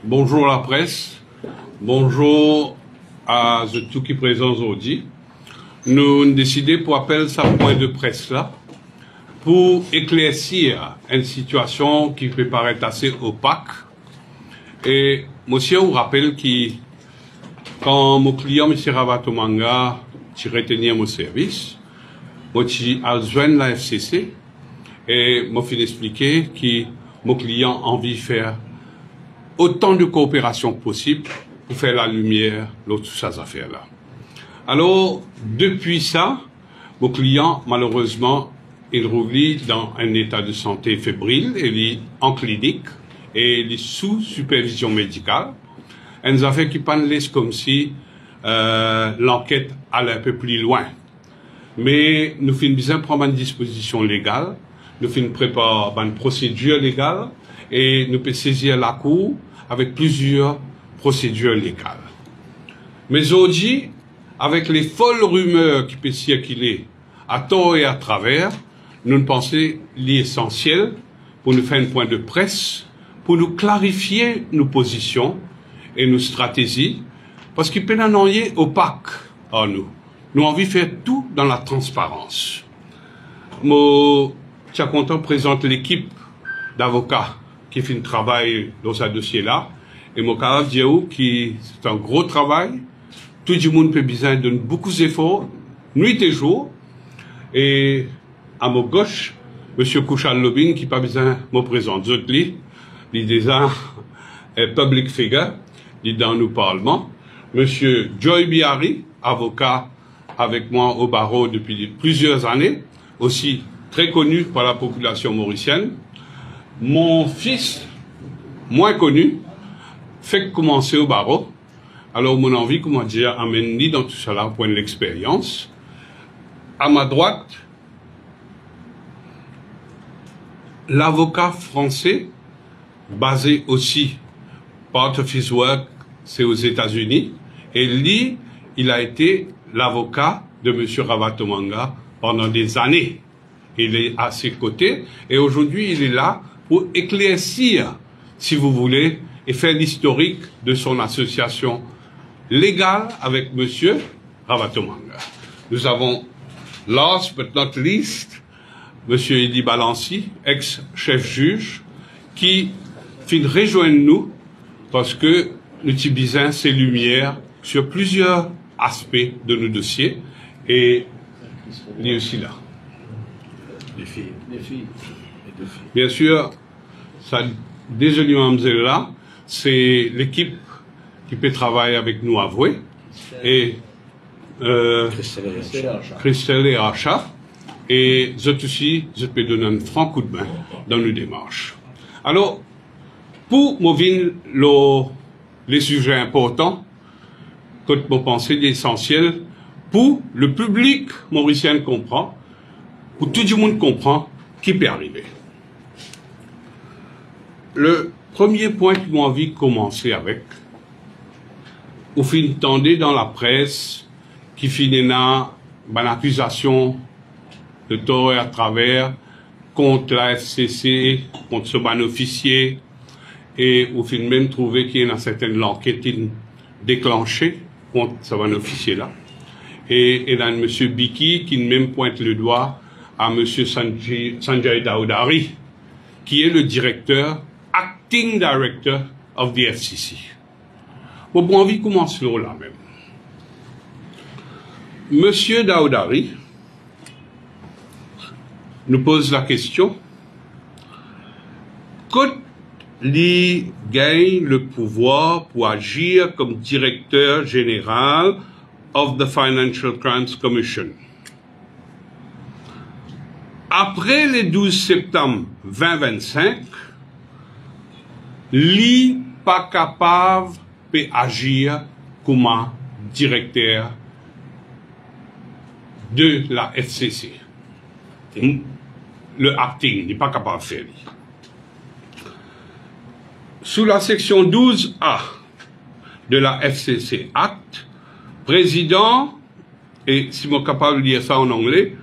Bonjour la presse, bonjour à tous qui sont présents aujourd'hui. Nous avons décidé pour appeler ce point de presse là pour éclaircir une situation qui peut paraître assez opaque. Et monsieur, on rappelle que quand mon client, M. Ravatomanga, tirait tenir mon service, je a joint la FCC et m'a fait expliquer que mon client a envie de faire autant de coopération possible pour faire la lumière dans toutes ces affaires-là. Alors, depuis ça, mon client, malheureusement, il revient dans un état de santé fébrile, il est en clinique et il est sous supervision médicale. Et nous avons qui laisse comme si l'enquête allait un peu plus loin. Mais nous finissons bien prendre une disposition légale, nous finissons préparer une procédure légale et nous pouvons saisir la Cour avec plusieurs procédures légales. Mais aujourd'hui, avec les folles rumeurs qui peuvent circuler à tort et à travers, nous pensons l'essentiel pour nous faire un point de presse, pour nous clarifier nos positions et nos stratégies, parce qu'il peut en avoir opaque à nous. Nous avons envie de faire tout dans la transparence. Je suis content de présenter l'équipe d'avocats qui fait un travail dans ce dossier-là. Et mon capable dire que c'est un gros travail. Tout le monde peut besoin de beaucoup d'efforts, nuit et jour. Et à ma gauche, M. Kouchal Lobin, qui n'a pas besoin de me présenter. Il est déjà un public figure, il est dans nos parlements. M. Joy Biari, avocat avec moi au barreau depuis plusieurs années, aussi très connu par la population mauricienne. Mon fils, moins connu, fait commencer au barreau. Alors, mon envie, comment dire, amène dans tout cela, point de l'expérience. À ma droite, l'avocat français, basé aussi, part of his work, c'est aux États-Unis, et lui, il a été l'avocat de M. Ravatomanga pendant des années. Il est à ses côtés, et aujourd'hui, il est là pour éclaircir, si vous voulez, et faire l'historique de son association légale avec M. Ravatomanga. Nous avons, last but not least, M. Eddie Balancy, ex-chef juge, qui vient rejoindre nous parce que nous utilisons ses lumières sur plusieurs aspects de nos dossiers et il est aussi là. Les filles. Bien sûr, ça, désolé là, c'est l'équipe qui peut travailler avec nous à Voué et Christelle et Racha. Et je aussi, je peux donner un franc coup de main dans nos démarches. Alors, pour m'ouvrir les sujets importants, que vous pensez l'essentiel, pour le public mauricien comprend, pour tout le monde comprend, qui peut arriver. Le premier point que j'ai envie de commencer avec, vous entendez dans la presse, qui finit dans une accusation de tort et à travers contre la FCC, contre ce ban officier, et vous finissez même trouver qu'il y a une certaine enquête déclenchée contre ce ban officier-là. Et là, M. Biki qui même pointe le doigt à M. Sanjay Daoudari, qui est le directeur, acting director of the FCC. Bon, pour envie de commencer là même. M. Daoudari nous pose la question, quand il gagne le pouvoir pour agir comme directeur général of the Financial Crimes Commission. Après le 12 septembre 2025, il n'est pas capable d'agir comme directeur de la FCC. Le acting n'est pas capable de faire. Sous la section 12A de la FCC Act, président, et si je suis capable de dire ça en anglais,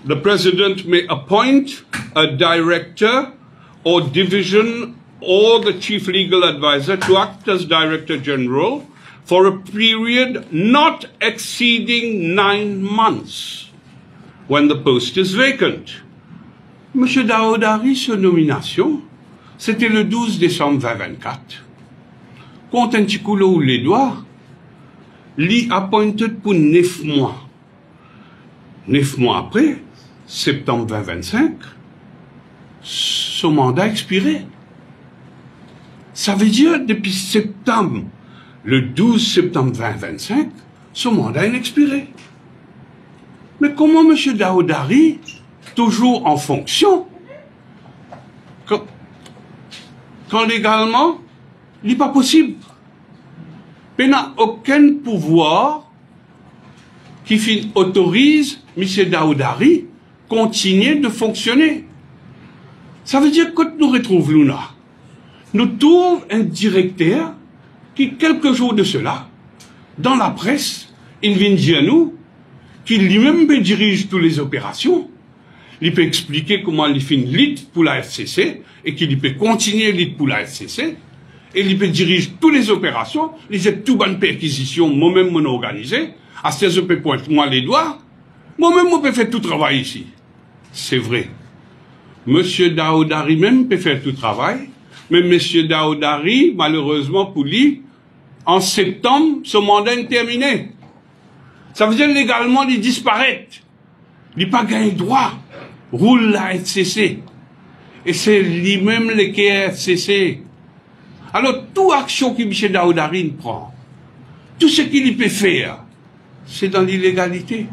the President may appoint a director or division or the Chief Legal Advisor to act as Director General for a period not exceeding 9 months when the post is vacant. Monsieur Daoudari, sa nomination, c'était le 12 décembre 2024. Quand un petit coup les doigts, l'y appointed pour 9 mois. 9 mois après, septembre 2025, son mandat expiré. Ça veut dire, depuis septembre, le 12 septembre 2025, son mandat est expiré. Mais comment M. Daoudari, toujours en fonction, quand légalement, il n'est pas possible. Il n'a aucun pouvoir qui autorise M. Daoudari continuer de fonctionner. Ça veut dire que nous retrouvons là. Nous trouvons un directeur qui, quelques jours de cela, dans la presse, il vient dire à nous qu'il lui-même dirige toutes les opérations. Il peut expliquer comment il fait une lead pour la FCC et qu'il peut continuer lead pour la FCC. Et il peut diriger toutes les opérations. Il a tout bonne perquisition, moi-même, m'en organisé. À ce je peux pointer moi les doigts. Moi-même, je peux faire tout travail ici. C'est vrai. Monsieur Daoudari même peut faire tout travail. Mais Monsieur Daoudari, malheureusement pour lui, en septembre, son mandat est terminé. Ça veut dire légalement, il disparaît. Il n'a pas gagné droit. Roule la FCC. Et c'est lui-même le qui est FCC. Alors, toute action que M. Daoudari prend, tout ce qu'il peut faire, c'est dans l'illégalité.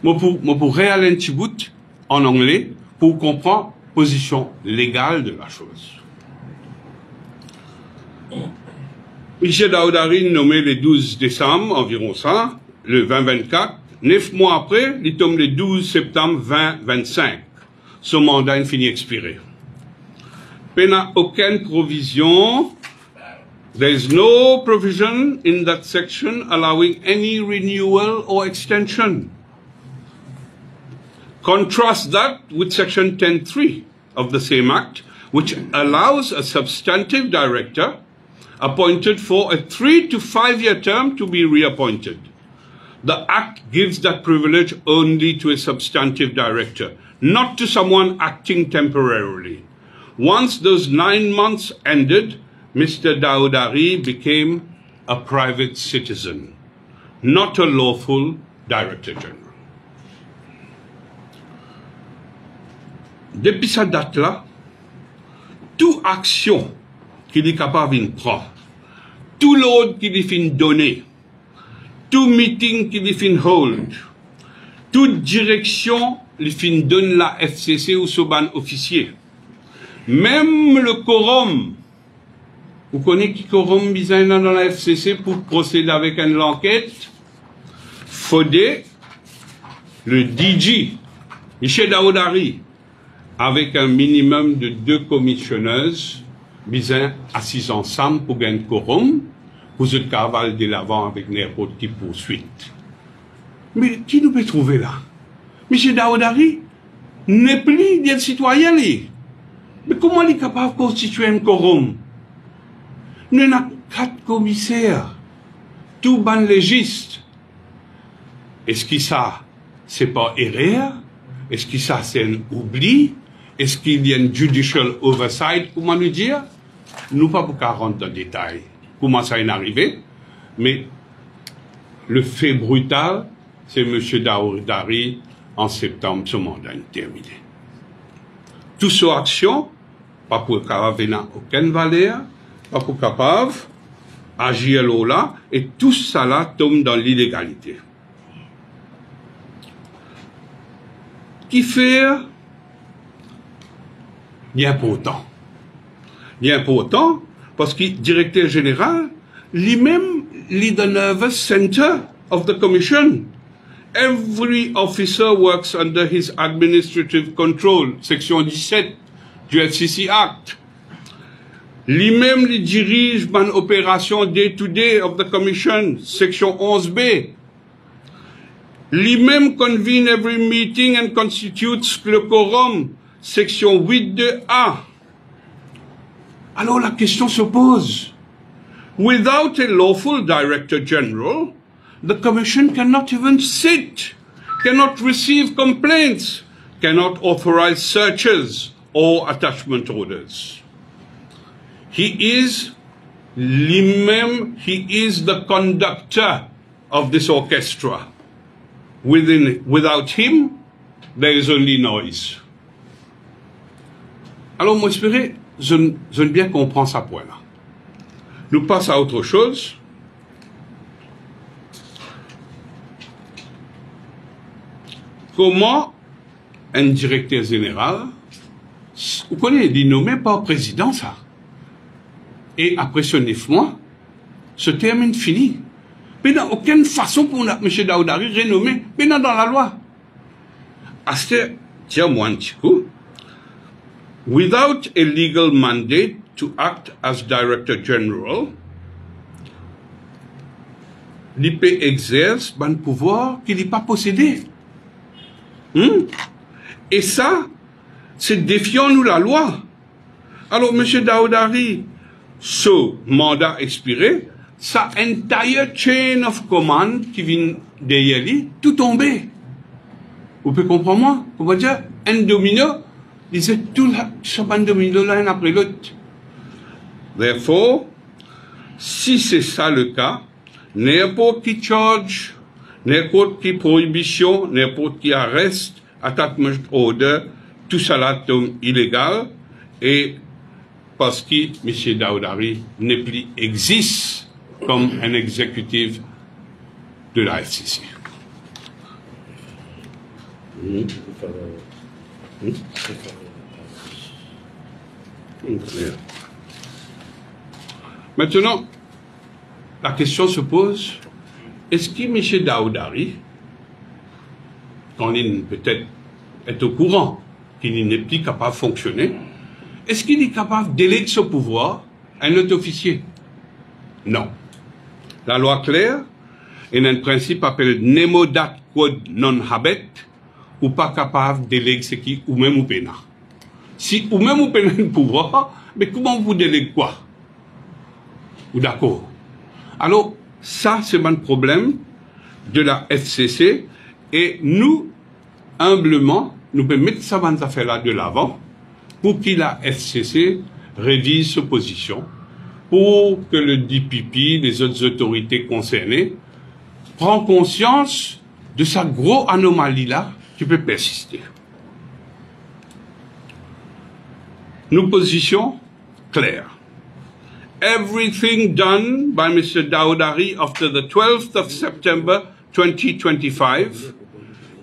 Moi, pour réaller un petit bout en anglais, pour comprendre la position légale de la chose. M. Daoudari nommé le 12 décembre, environ ça, le 2024, 9 mois après, il tombe le 12 septembre 2025. Son mandat est fini expiré. Il n'y a aucune provision. There is no provision in that section allowing any renewal or extension. Contrast that with section 10.3 of the same act, which allows a substantive director appointed for a 3 to 5 year term to be reappointed. The act gives that privilege only to a substantive director, not to someone acting temporarily. Once those 9 months ended, Mr. Daoudari became a private citizen, not a lawful Director General. Depuis cette date-là, toute action qu'il est capable de prendre, tout l'ordre qu'il est fin donner, tout meeting qu'il est fin hold, toute direction qu'il fin donne la FCC ou son officier, même le quorum, vous connaissez qui quorum besoin dans la FCC pour procéder avec une enquête, faudrait le DG, Michel Daoudari, avec un minimum de 2 commissionneuses, besoin assis ensemble pour gagner quorum, pour se cavaler de l'avant avec n'importe qui poursuite. Mais qui nous peut trouver là? Michel Daoudari n'est plus des citoyens. Mais comment il est capable de constituer un quorum? Nous avons 4 commissaires, tout ban légiste. Est-ce que ça, c'est pas erreur? Est-ce que ça, c'est un oubli? Est-ce qu'il y a un judicial oversight? Comment nous dire? Nous pas pour 40 en détail. Comment ça est arrivé? Mais le fait brutal, c'est M. Daoudari, en septembre, son mandat est terminé. Toute son action, pas pour capable n'a aucune valeur, pas pour capable agir là, et tout ça là tombe dans l'illégalité. Qui fait bien important. Bien important, parce que le directeur général, lui-même, lead the nervous center of the commission. Every officer works under his administrative control, section 17 du FCC Act. Lui-même, il dirige une opération day-to-day of the commission, section 11B. Lui-même convene every meeting and constitutes le quorum, section 8.2a. Alors la question se pose. Without a lawful Director General, the Commission cannot even sit, cannot receive complaints, cannot authorize searches or attachment orders. He is the conductor of this orchestra. Without him, there is only noise. Alors, moi, je bien comprends ça point là. Nous passons à autre chose. Comment un directeur général, vous connaissez, il est nommé par le président, ça. Et après ce 9 mois, se termine fini. Mais dans aucune façon pour M. Daoudari renommé, mais non dans la loi. Tiens-moi un petit coup. Without a legal mandate to act as Director General, l'IP exerce un pouvoir qu'il n'est pas possédé. Et ça, c'est défiant nous la loi. Alors, M. Daoudari, ce mandat expiré, sa entire chain of command qui vient derrière lui, tout tombé. Vous pouvez comprendre moi? Comment dire? Un domino, disait tout un domino l'un après l'autre. Therefore, si c'est ça le cas, n'importe qui charge, n'importe qui prohibition, n'importe qui arrest, attachment order, tout ça là tombe illégal et parce que M. Daoudari n'est plus existe comme un exécutif de la FCC. Maintenant, la question se pose, est-ce que M. Daoudari, quand il peut-être est au courant qu'il n'est plus capable de fonctionner, est-ce qu'il est capable de déléguer ce pouvoir à un autre officier? Non. La loi claire, et un principe appelé nemo dat quod non habet, ou pas capable de déléguer ce qui ou même ou pena. Si ou même ou pena le pouvoir, mais comment vous déléguez quoi? Ou d'accord? Alors, ça, c'est un problème de la FCC, et nous, humblement, nous pouvons mettre ça dans affaire-là de l'avant, pour que la FCC révise sa position, pour que le DPP, les autres autorités concernées, prennent conscience de sa grosse anomalie-là qui peut persister. Nos positions claires. Everything done by Mr. Daoudari after the 12th of September 2025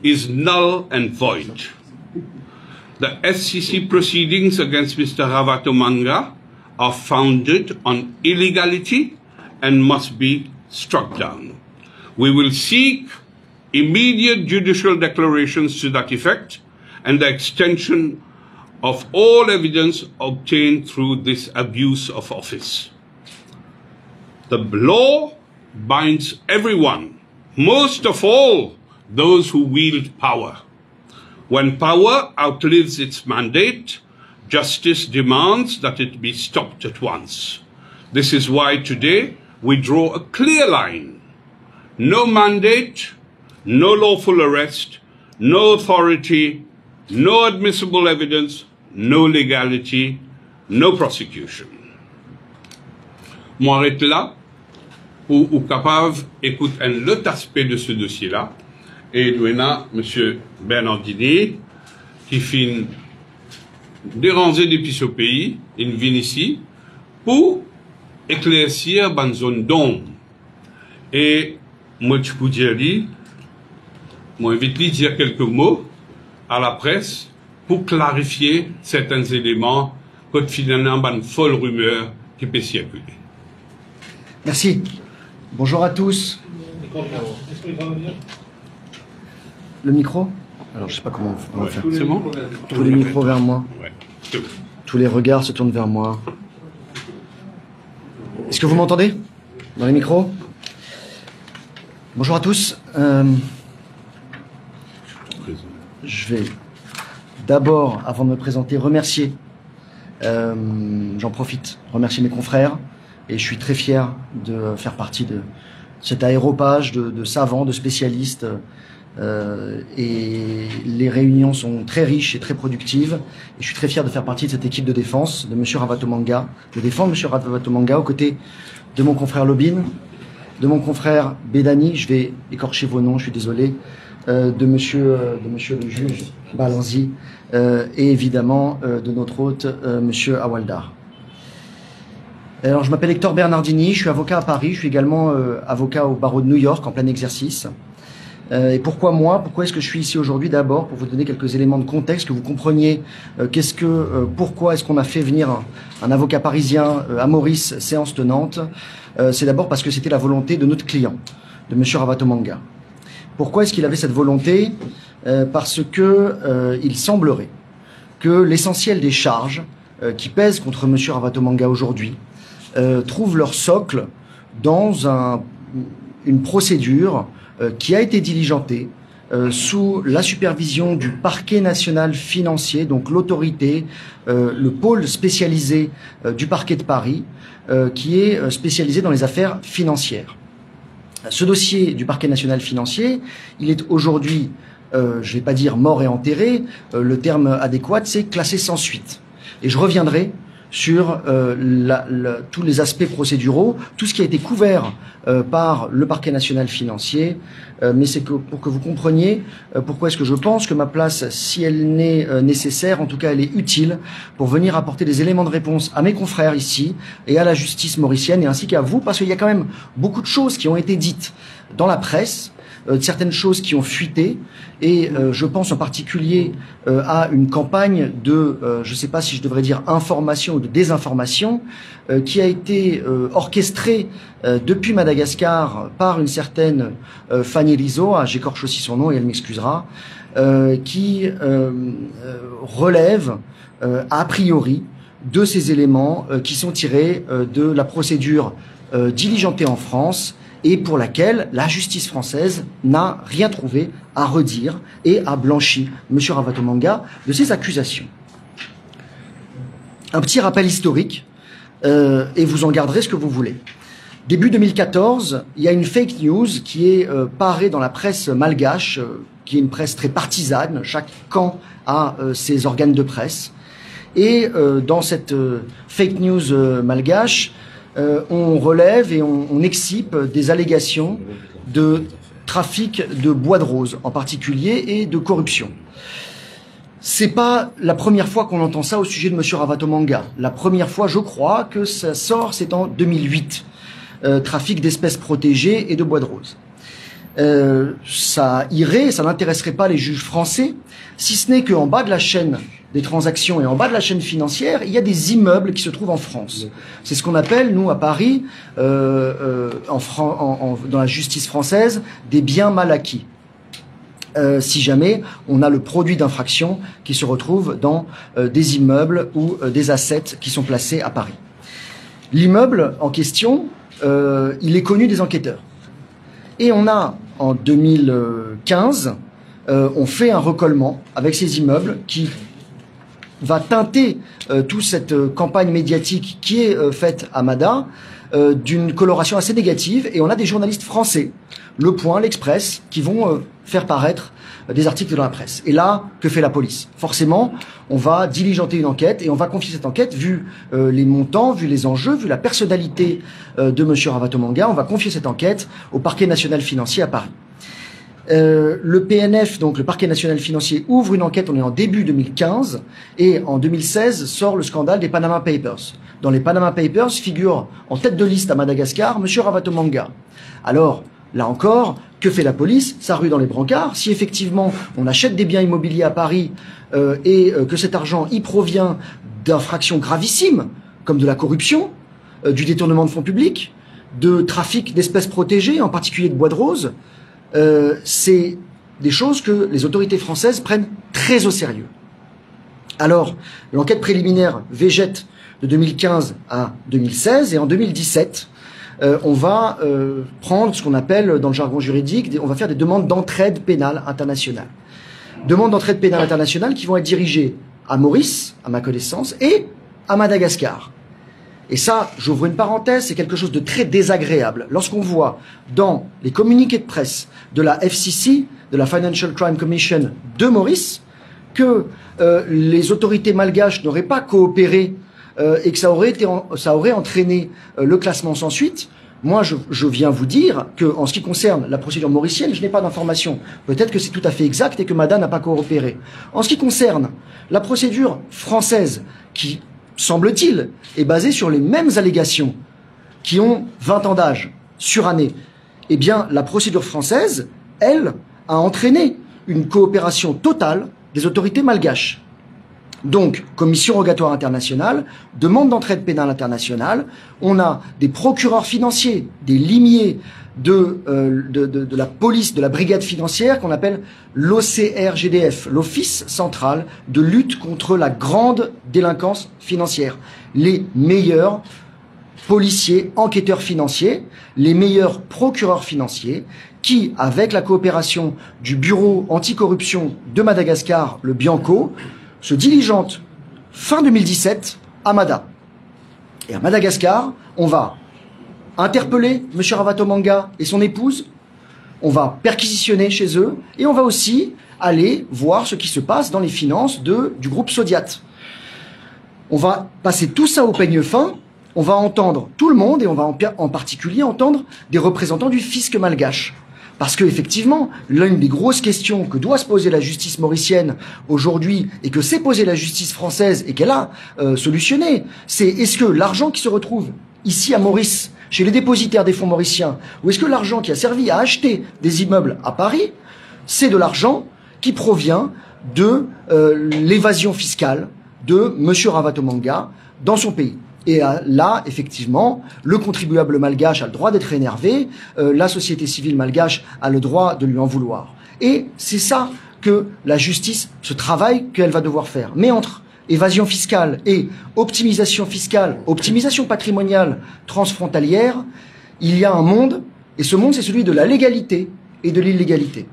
is null and void. The SCC proceedings against Mr. Ravatomanga are founded on illegality and must be struck down. We will seek immediate judicial declarations to that effect and the extension of all evidence obtained through this abuse of office. The law binds everyone, most of all those who wield power. When power outlives its mandate, justice demands that it be stopped at once. This is why today we draw a clear line. No mandate, no lawful arrest, no authority, no admissible evidence, no legality, no prosecution. Moi, arrête là, ou capable écoute un autre aspect de ce dossier-là, et nous avons M. Bernardini, qui finit déranger depuis ce pays, il vient ici, pour éclaircir une zone d'ombre. Et moi, je peux dire, moi, invite lui dire quelques mots à la presse pour clarifier certains éléments que finalement, une folle rumeur qui peut circuler. Merci. Bonjour à tous. Le micro? Alors, je sais pas comment on va faire. C'est bon? Tous les micros vers moi. Ouais. Tous les regards se tournent vers moi. Est-ce que vous m'entendez? Dans les micros? Bonjour à tous. je vais d'abord, avant de me présenter, remercier, j'en profite, remercier mes confrères, et je suis très fier de faire partie de cet aéropage de savants, de spécialistes, et les réunions sont très riches et très productives, et je suis très fier de faire partie de cette équipe de défense de M. Ravatomanga, de défendre M. Ravatomanga aux côtés de mon confrère Lobine, de mon confrère Bédani, je vais écorcher vos noms, je suis désolé, de monsieur le juge Balanzi, et évidemment de notre hôte, monsieur Awaldar. Alors, je m'appelle Hector Bernardini, je suis avocat à Paris, je suis également avocat au barreau de New York en plein exercice. Et pourquoi moi? Pourquoi est-ce que je suis ici aujourd'hui? D'abord, pour vous donner quelques éléments de contexte, que vous compreniez pourquoi est-ce qu'on a fait venir un avocat parisien à Maurice, séance tenante. C'est d'abord parce que c'était la volonté de notre client, de M. Ravatomanga. Pourquoi est-ce qu'il avait cette volonté? Parce que il semblerait que l'essentiel des charges qui pèsent contre M. Ravatomanga aujourd'hui trouvent leur socle dans une procédure qui a été diligentée sous la supervision du parquet national financier, donc l'autorité, le pôle spécialisé du parquet de Paris, qui est spécialisé dans les affaires financières. Ce dossier du parquet national financier, il est aujourd'hui, je ne vais pas dire mort et enterré, le terme adéquat, c'est classé sans suite. Et je reviendrai sur tous les aspects procéduraux, tout ce qui a été couvert par le parquet national financier, mais c'est pour que vous compreniez pourquoi est-ce que je pense que ma place, si elle n'est nécessaire, en tout cas elle est utile, pour venir apporter des éléments de réponse à mes confrères ici et à la justice mauricienne, et ainsi qu'à vous, parce qu'il y a quand même beaucoup de choses qui ont été dites dans la presse, certaines choses qui ont fuité, et je pense en particulier à une campagne de, je ne sais pas si je devrais dire information ou de désinformation, qui a été orchestrée depuis Madagascar par une certaine Fanny Rizzo, j'écorche aussi son nom et elle m'excusera, qui relève a priori de ces éléments qui sont tirés de la procédure diligentée en France, et pour laquelle la justice française n'a rien trouvé à redire et a blanchi M. Ravatomanga de ses accusations. Un petit rappel historique, et vous en garderez ce que vous voulez. Début 2014, il y a une fake news qui est parée dans la presse malgache, qui est une presse très partisane, chaque camp a ses organes de presse, et dans cette fake news malgache, on relève et on excipe des allégations de trafic de bois de rose en particulier et de corruption. C'est pas la première fois qu'on entend ça au sujet de M. Ravatomanga. La première fois, je crois, que ça sort, c'est en 2008. Trafic d'espèces protégées et de bois de rose. Ça n'intéresserait pas les juges français, si ce n'est qu'en bas de la chaîne des transactions et en bas de la chaîne financière, il y a des immeubles qui se trouvent en France. C'est ce qu'on appelle, nous, à Paris, dans la justice française, des biens mal acquis. Si jamais on a le produit d'infraction qui se retrouve dans des immeubles ou des assets qui sont placés à Paris. L'immeuble en question, il est connu des enquêteurs. Et on a, en 2015, on fait un recollement avec ces immeubles qui va teinter toute cette campagne médiatique qui est faite à Mada d'une coloration assez négative, et on a des journalistes français, Le Point, l'Express, qui vont faire paraître des articles dans la presse. Et là, que fait la police? Forcément, on va diligenter une enquête et on va confier cette enquête, vu les montants, vu les enjeux, vu la personnalité de M. Ravatomanga, on va confier cette enquête au parquet national financier à Paris. Le PNF, donc le parquet national financier, ouvre une enquête, on est en début 2015, et en 2016 sort le scandale des Panama Papers. Dans les Panama Papers figure en tête de liste à Madagascar M. Ravatomanga. Alors, là encore, que fait la police? Ça rue dans les brancards. Si effectivement on achète des biens immobiliers à Paris et que cet argent y provient d'infractions gravissimes, comme de la corruption, du détournement de fonds publics, de trafic d'espèces protégées, en particulier de bois de rose, c'est des choses que les autorités françaises prennent très au sérieux. Alors, l'enquête préliminaire végète de 2015 à 2016, et en 2017, on va prendre ce qu'on appelle, dans le jargon juridique, on va faire des demandes d'entraide pénale internationale. demandes d'entraide pénale internationale qui vont être dirigées à Maurice, à ma connaissance, et à Madagascar. Et ça, j'ouvre une parenthèse, c'est quelque chose de très désagréable. Lorsqu'on voit dans les communiqués de presse de la FCC, de la Financial Crime Commission de Maurice, que les autorités malgaches n'auraient pas coopéré et que ça aurait entraîné le classement sans suite. Moi, je viens vous dire qu'en ce qui concerne la procédure mauricienne, je n'ai pas d'informations. Peut-être que c'est tout à fait exact et que Mada n'a pas coopéré. En ce qui concerne la procédure française, qui, semble-t-il, est basée sur les mêmes allégations, qui ont 20 ans d'âge, surannée, eh bien, la procédure française, elle, a entraîné une coopération totale des autorités malgaches. Donc, commission rogatoire internationale, demande d'entraide pénale internationale, on a des procureurs financiers, des limiers de la police, de la brigade financière qu'on appelle l'OCRGDF, l'Office central de lutte contre la grande délinquance financière. Les meilleurs policiers, enquêteurs financiers, les meilleurs procureurs financiers qui, avec la coopération du bureau anticorruption de Madagascar, le Bianco, se diligente fin 2017 à Mada. Et à Madagascar, on va interpeller M. Ravatomanga et son épouse, on va perquisitionner chez eux, et on va aussi aller voir ce qui se passe dans les finances du groupe Sodiat. On va passer tout ça au peigne fin, on va entendre tout le monde, et on va en particulier entendre des représentants du fisc malgache. Parce que effectivement, l'une des grosses questions que doit se poser la justice mauricienne aujourd'hui, et que s'est posée la justice française, et qu'elle a solutionné, c'est est-ce que l'argent qui se retrouve ici à Maurice, chez les dépositaires des fonds mauriciens, ou est-ce que l'argent qui a servi à acheter des immeubles à Paris, c'est de l'argent qui provient de l'évasion fiscale de M. Ravatomanga dans son pays. Et là, effectivement, le contribuable malgache a le droit d'être énervé, la société civile malgache a le droit de lui en vouloir. Et c'est ça que la justice, ce travail qu'elle va devoir faire. Mais entre évasion fiscale et optimisation fiscale, optimisation patrimoniale transfrontalière, il y a un monde, et ce monde, c'est celui de la légalité et de l'illégalité.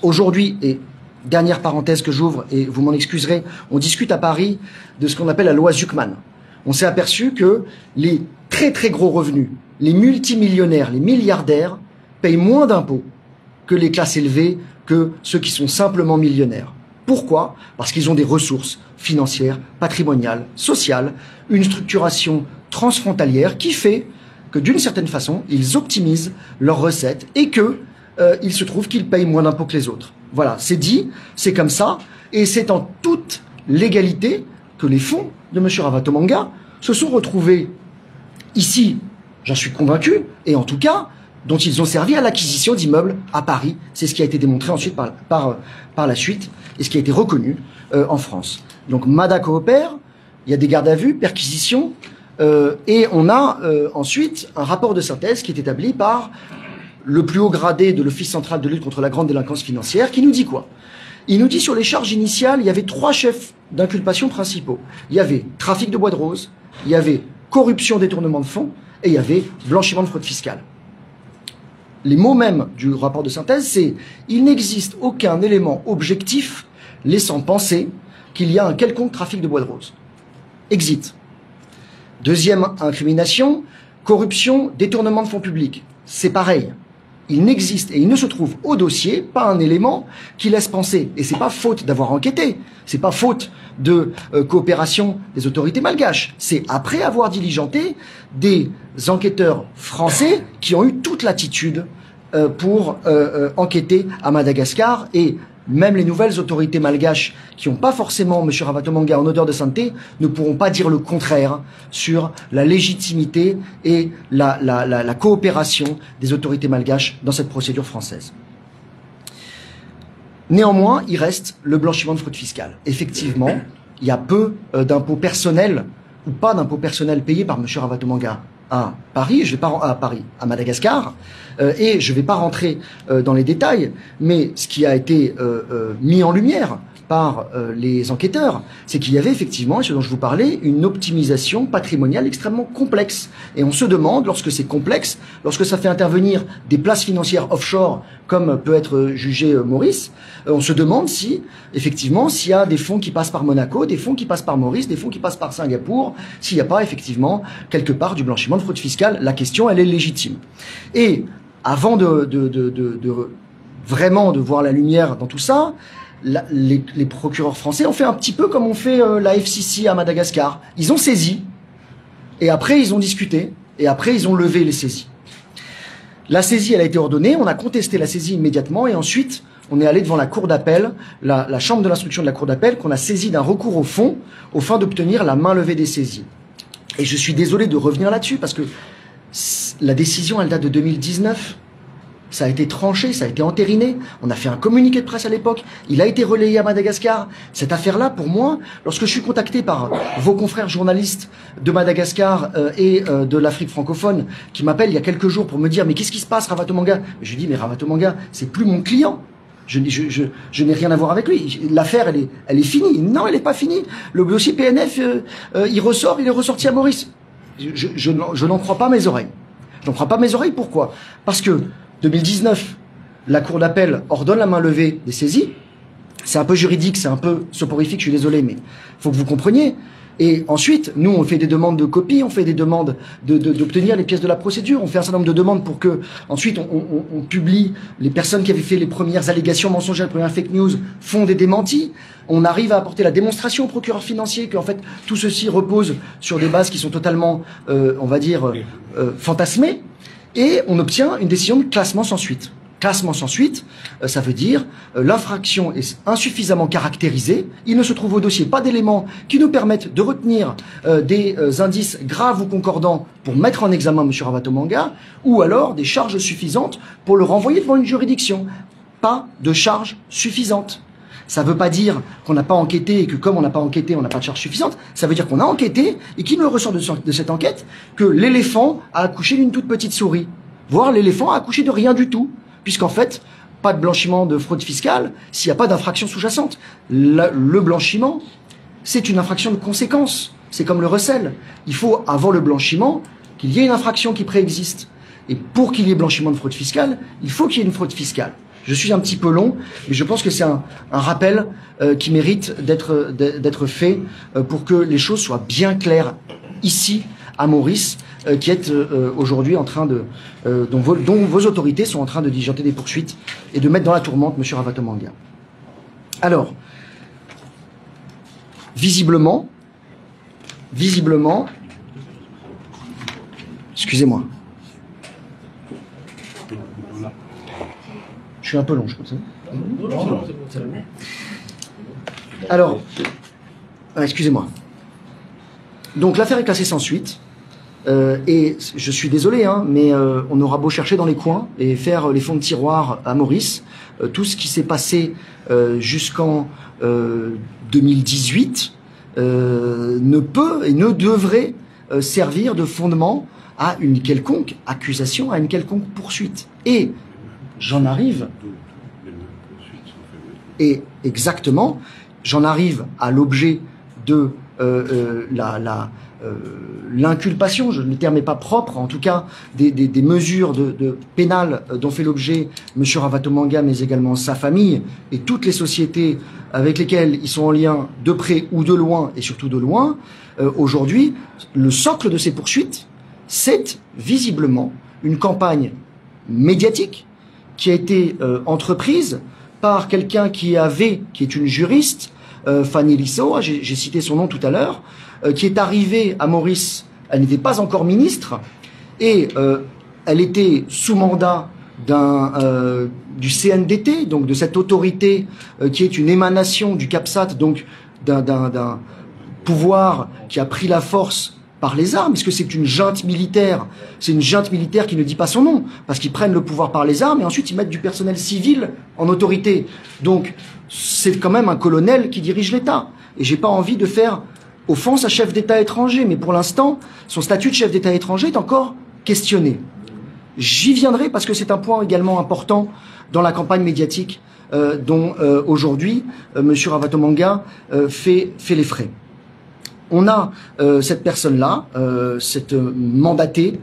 Aujourd'hui, et dernière parenthèse que j'ouvre, et vous m'en excuserez, on discute à Paris de ce qu'on appelle la loi Zuckman. On s'est aperçu que les très très gros revenus, les multimillionnaires, les milliardaires, payent moins d'impôts que les classes élevées, que ceux qui sont simplement millionnaires. Pourquoi? Parce qu'ils ont des ressources financières, patrimoniales, sociales, une structuration transfrontalière qui fait que d'une certaine façon, ils optimisent leurs recettes et que il se trouve qu'ils payent moins d'impôts que les autres. Voilà, c'est dit, c'est comme ça, et c'est en toute légalité que les fonds de M. Ravatomanga se sont retrouvés ici, j'en suis convaincu, et en tout cas, dont ils ont servi à l'acquisition d'immeubles à Paris. C'est ce qui a été démontré ensuite par la suite, et ce qui a été reconnu en France. Donc Mada coopère, il y a des gardes à vue, perquisitions, et on a ensuite un rapport de synthèse qui est établi par le plus haut gradé de l'Office central de lutte contre la grande délinquance financière, qui nous dit quoi? Il nous dit sur les charges initiales, il y avait 3 chefs d'inculpation principaux. Il y avait trafic de bois de rose, il y avait corruption, détournement de fonds, et il y avait blanchiment de fraude fiscale. Les mots mêmes du rapport de synthèse, c'est « Il n'existe aucun élément objectif laissant penser qu'il y a un quelconque trafic de bois de rose. » Exit. Deuxième incrimination, corruption, détournement de fonds publics. C'est pareil. Il n'existe et il ne se trouve au dossier pas un élément qui laisse penser, et c'est pas faute d'avoir enquêté, c'est pas faute de coopération des autorités malgaches, c'est après avoir diligenté des enquêteurs français qui ont eu toute l'attitude pour enquêter à Madagascar, et même les nouvelles autorités malgaches qui n'ont pas forcément M. Ravatomanga en odeur de sainteté ne pourront pas dire le contraire sur la légitimité et la coopération des autorités malgaches dans cette procédure française. Néanmoins, il reste le blanchiment de fraude fiscale. Effectivement, il y a peu d'impôts personnels ou pas d'impôts personnels payés par M. Ravatomanga à Paris, à Madagascar, et je ne vais pas rentrer dans les détails, mais ce qui a été mis en lumière par les enquêteurs, c'est qu'il y avait effectivement, et ce dont je vous parlais, une optimisation patrimoniale extrêmement complexe. Et on se demande, lorsque c'est complexe, lorsque ça fait intervenir des places financières offshore, comme peut être jugé Maurice, on se demande si, effectivement, s'il y a des fonds qui passent par Monaco, des fonds qui passent par Maurice, des fonds qui passent par Singapour, s'il n'y a pas, effectivement, quelque part du blanchiment de fraude fiscale. La question, elle est légitime. Et avant vraiment de voir la lumière dans tout ça, les procureurs français ont fait un petit peu comme on fait la FCC à Madagascar. Ils ont saisi, et après ils ont discuté, et après ils ont levé les saisies. La saisie, elle a été ordonnée, on a contesté la saisie immédiatement, et ensuite on est allé devant la cour d'appel, la chambre de l'instruction de la cour d'appel, qu'on a saisi d'un recours au fond, au fin d'obtenir la main levée des saisies. Et je suis désolé de revenir là-dessus, parce que la décision, elle date de 2019. Ça a été tranché, ça a été entériné. On a fait un communiqué de presse à l'époque. Il a été relayé à Madagascar. Cette affaire-là, pour moi, lorsque je suis contacté par vos confrères journalistes de Madagascar et de l'Afrique francophone, qui m'appellent il y a quelques jours pour me dire « Mais qu'est-ce qui se passe, Ravatomanga ?» Je lui dis « Mais Ravatomanga, c'est plus mon client. Je n'ai rien à voir avec lui. L'affaire, elle est finie. » Non, elle n'est pas finie. Le dossier PNF, il est ressorti à Maurice. Je n'en crois pas mes oreilles. Je n'en crois pas mes oreilles. Pourquoi? Parce que 2019, la cour d'appel ordonne la main levée des saisies. C'est un peu juridique, c'est un peu soporifique, je suis désolé, mais il faut que vous compreniez. Et ensuite, nous, on fait des demandes de copies, on fait des demandes d'obtenir les pièces de la procédure, on fait un certain nombre de demandes pour que, ensuite, on publie les personnes qui avaient fait les premières allégations mensongères, les premières fake news, font des démentis. On arrive à apporter la démonstration au procureur financier qu'en fait, tout ceci repose sur des bases qui sont totalement, on va dire, fantasmées. Et on obtient une décision de classement sans suite. Classement sans suite, ça veut dire l'infraction est insuffisamment caractérisée, il ne se trouve au dossier pas d'éléments qui nous permettent de retenir des indices graves ou concordants pour mettre en examen M. Ravatomanga, ou alors des charges suffisantes pour le renvoyer devant une juridiction. Pas de charges suffisantes. Ça ne veut pas dire qu'on n'a pas enquêté et que comme on n'a pas enquêté, on n'a pas de charge suffisante. Ça veut dire qu'on a enquêté et qu'il me ressort de cette enquête que l'éléphant a accouché d'une toute petite souris. Voire l'éléphant a accouché de rien du tout. Puisqu'en fait, pas de blanchiment de fraude fiscale s'il n'y a pas d'infraction sous-jacente. Le blanchiment, c'est une infraction de conséquence. C'est comme le recel. Il faut, avant le blanchiment, qu'il y ait une infraction qui préexiste. Et pour qu'il y ait blanchiment de fraude fiscale, il faut qu'il y ait une fraude fiscale. Je suis un petit peu long, mais je pense que c'est un rappel qui mérite d'être fait pour que les choses soient bien claires ici, à Maurice, qui est aujourd'hui en train dont vos autorités sont en train de diligenter des poursuites et de mettre dans la tourmente M. Ravatomanga. Alors, visiblement, excusez-moi. Je suis un peu long, je pense. Alors, excusez-moi. Donc l'affaire est classée sans suite. Et je suis désolé, hein, mais on aura beau chercher dans les coins et faire les fonds de tiroir à Maurice, tout ce qui s'est passé jusqu'en 2018 ne peut et ne devrait servir de fondement à une quelconque accusation, à une quelconque poursuite. Et j'en arrive, et exactement, j'en arrive à l'objet de l'inculpation, le terme n'est pas propre, en tout cas des mesures de pénales dont fait l'objet M. Ravatomanga, mais également sa famille et toutes les sociétés avec lesquelles ils sont en lien de près ou de loin, et surtout de loin. Aujourd'hui, le socle de ces poursuites, c'est visiblement une campagne médiatique qui a été entreprise par quelqu'un qui est une juriste, Fanny Lissot, j'ai cité son nom tout à l'heure, qui est arrivée à Maurice, elle n'était pas encore ministre, et elle était sous mandat du CNDT, donc de cette autorité qui est une émanation du CAPSAT, donc d'un pouvoir qui a pris la force par les armes, parce que c'est une junte militaire. C'est une junte militaire qui ne dit pas son nom, parce qu'ils prennent le pouvoir par les armes et ensuite ils mettent du personnel civil en autorité. Donc c'est quand même un colonel qui dirige l'État. Et j'ai pas envie de faire offense à chef d'État étranger, mais pour l'instant, son statut de chef d'État étranger est encore questionné. J'y viendrai parce que c'est un point également important dans la campagne médiatique dont aujourd'hui M. Ravatomanga fait les frais. On a cette personne-là, cette mandatée,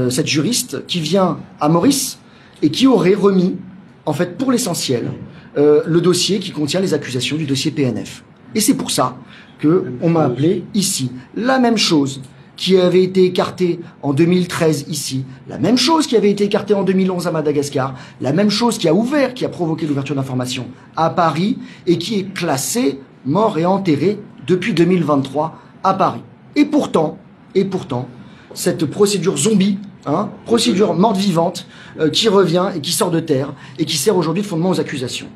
cette juriste qui vient à Maurice et qui aurait remis, en fait, pour l'essentiel, le dossier qui contient les accusations du dossier PNF. Et c'est pour ça qu'on m'a appelé ici. La même chose qui avait été écartée en 2013 ici, la même chose qui avait été écartée en 2011 à Madagascar, la même chose qui a provoqué l'ouverture d'informations à Paris et qui est classée mort et enterrée depuis 2023 à Paris. Et pourtant, cette procédure zombie, procédure morte-vivante, qui revient et qui sort de terre et qui sert aujourd'hui de fondement aux accusations.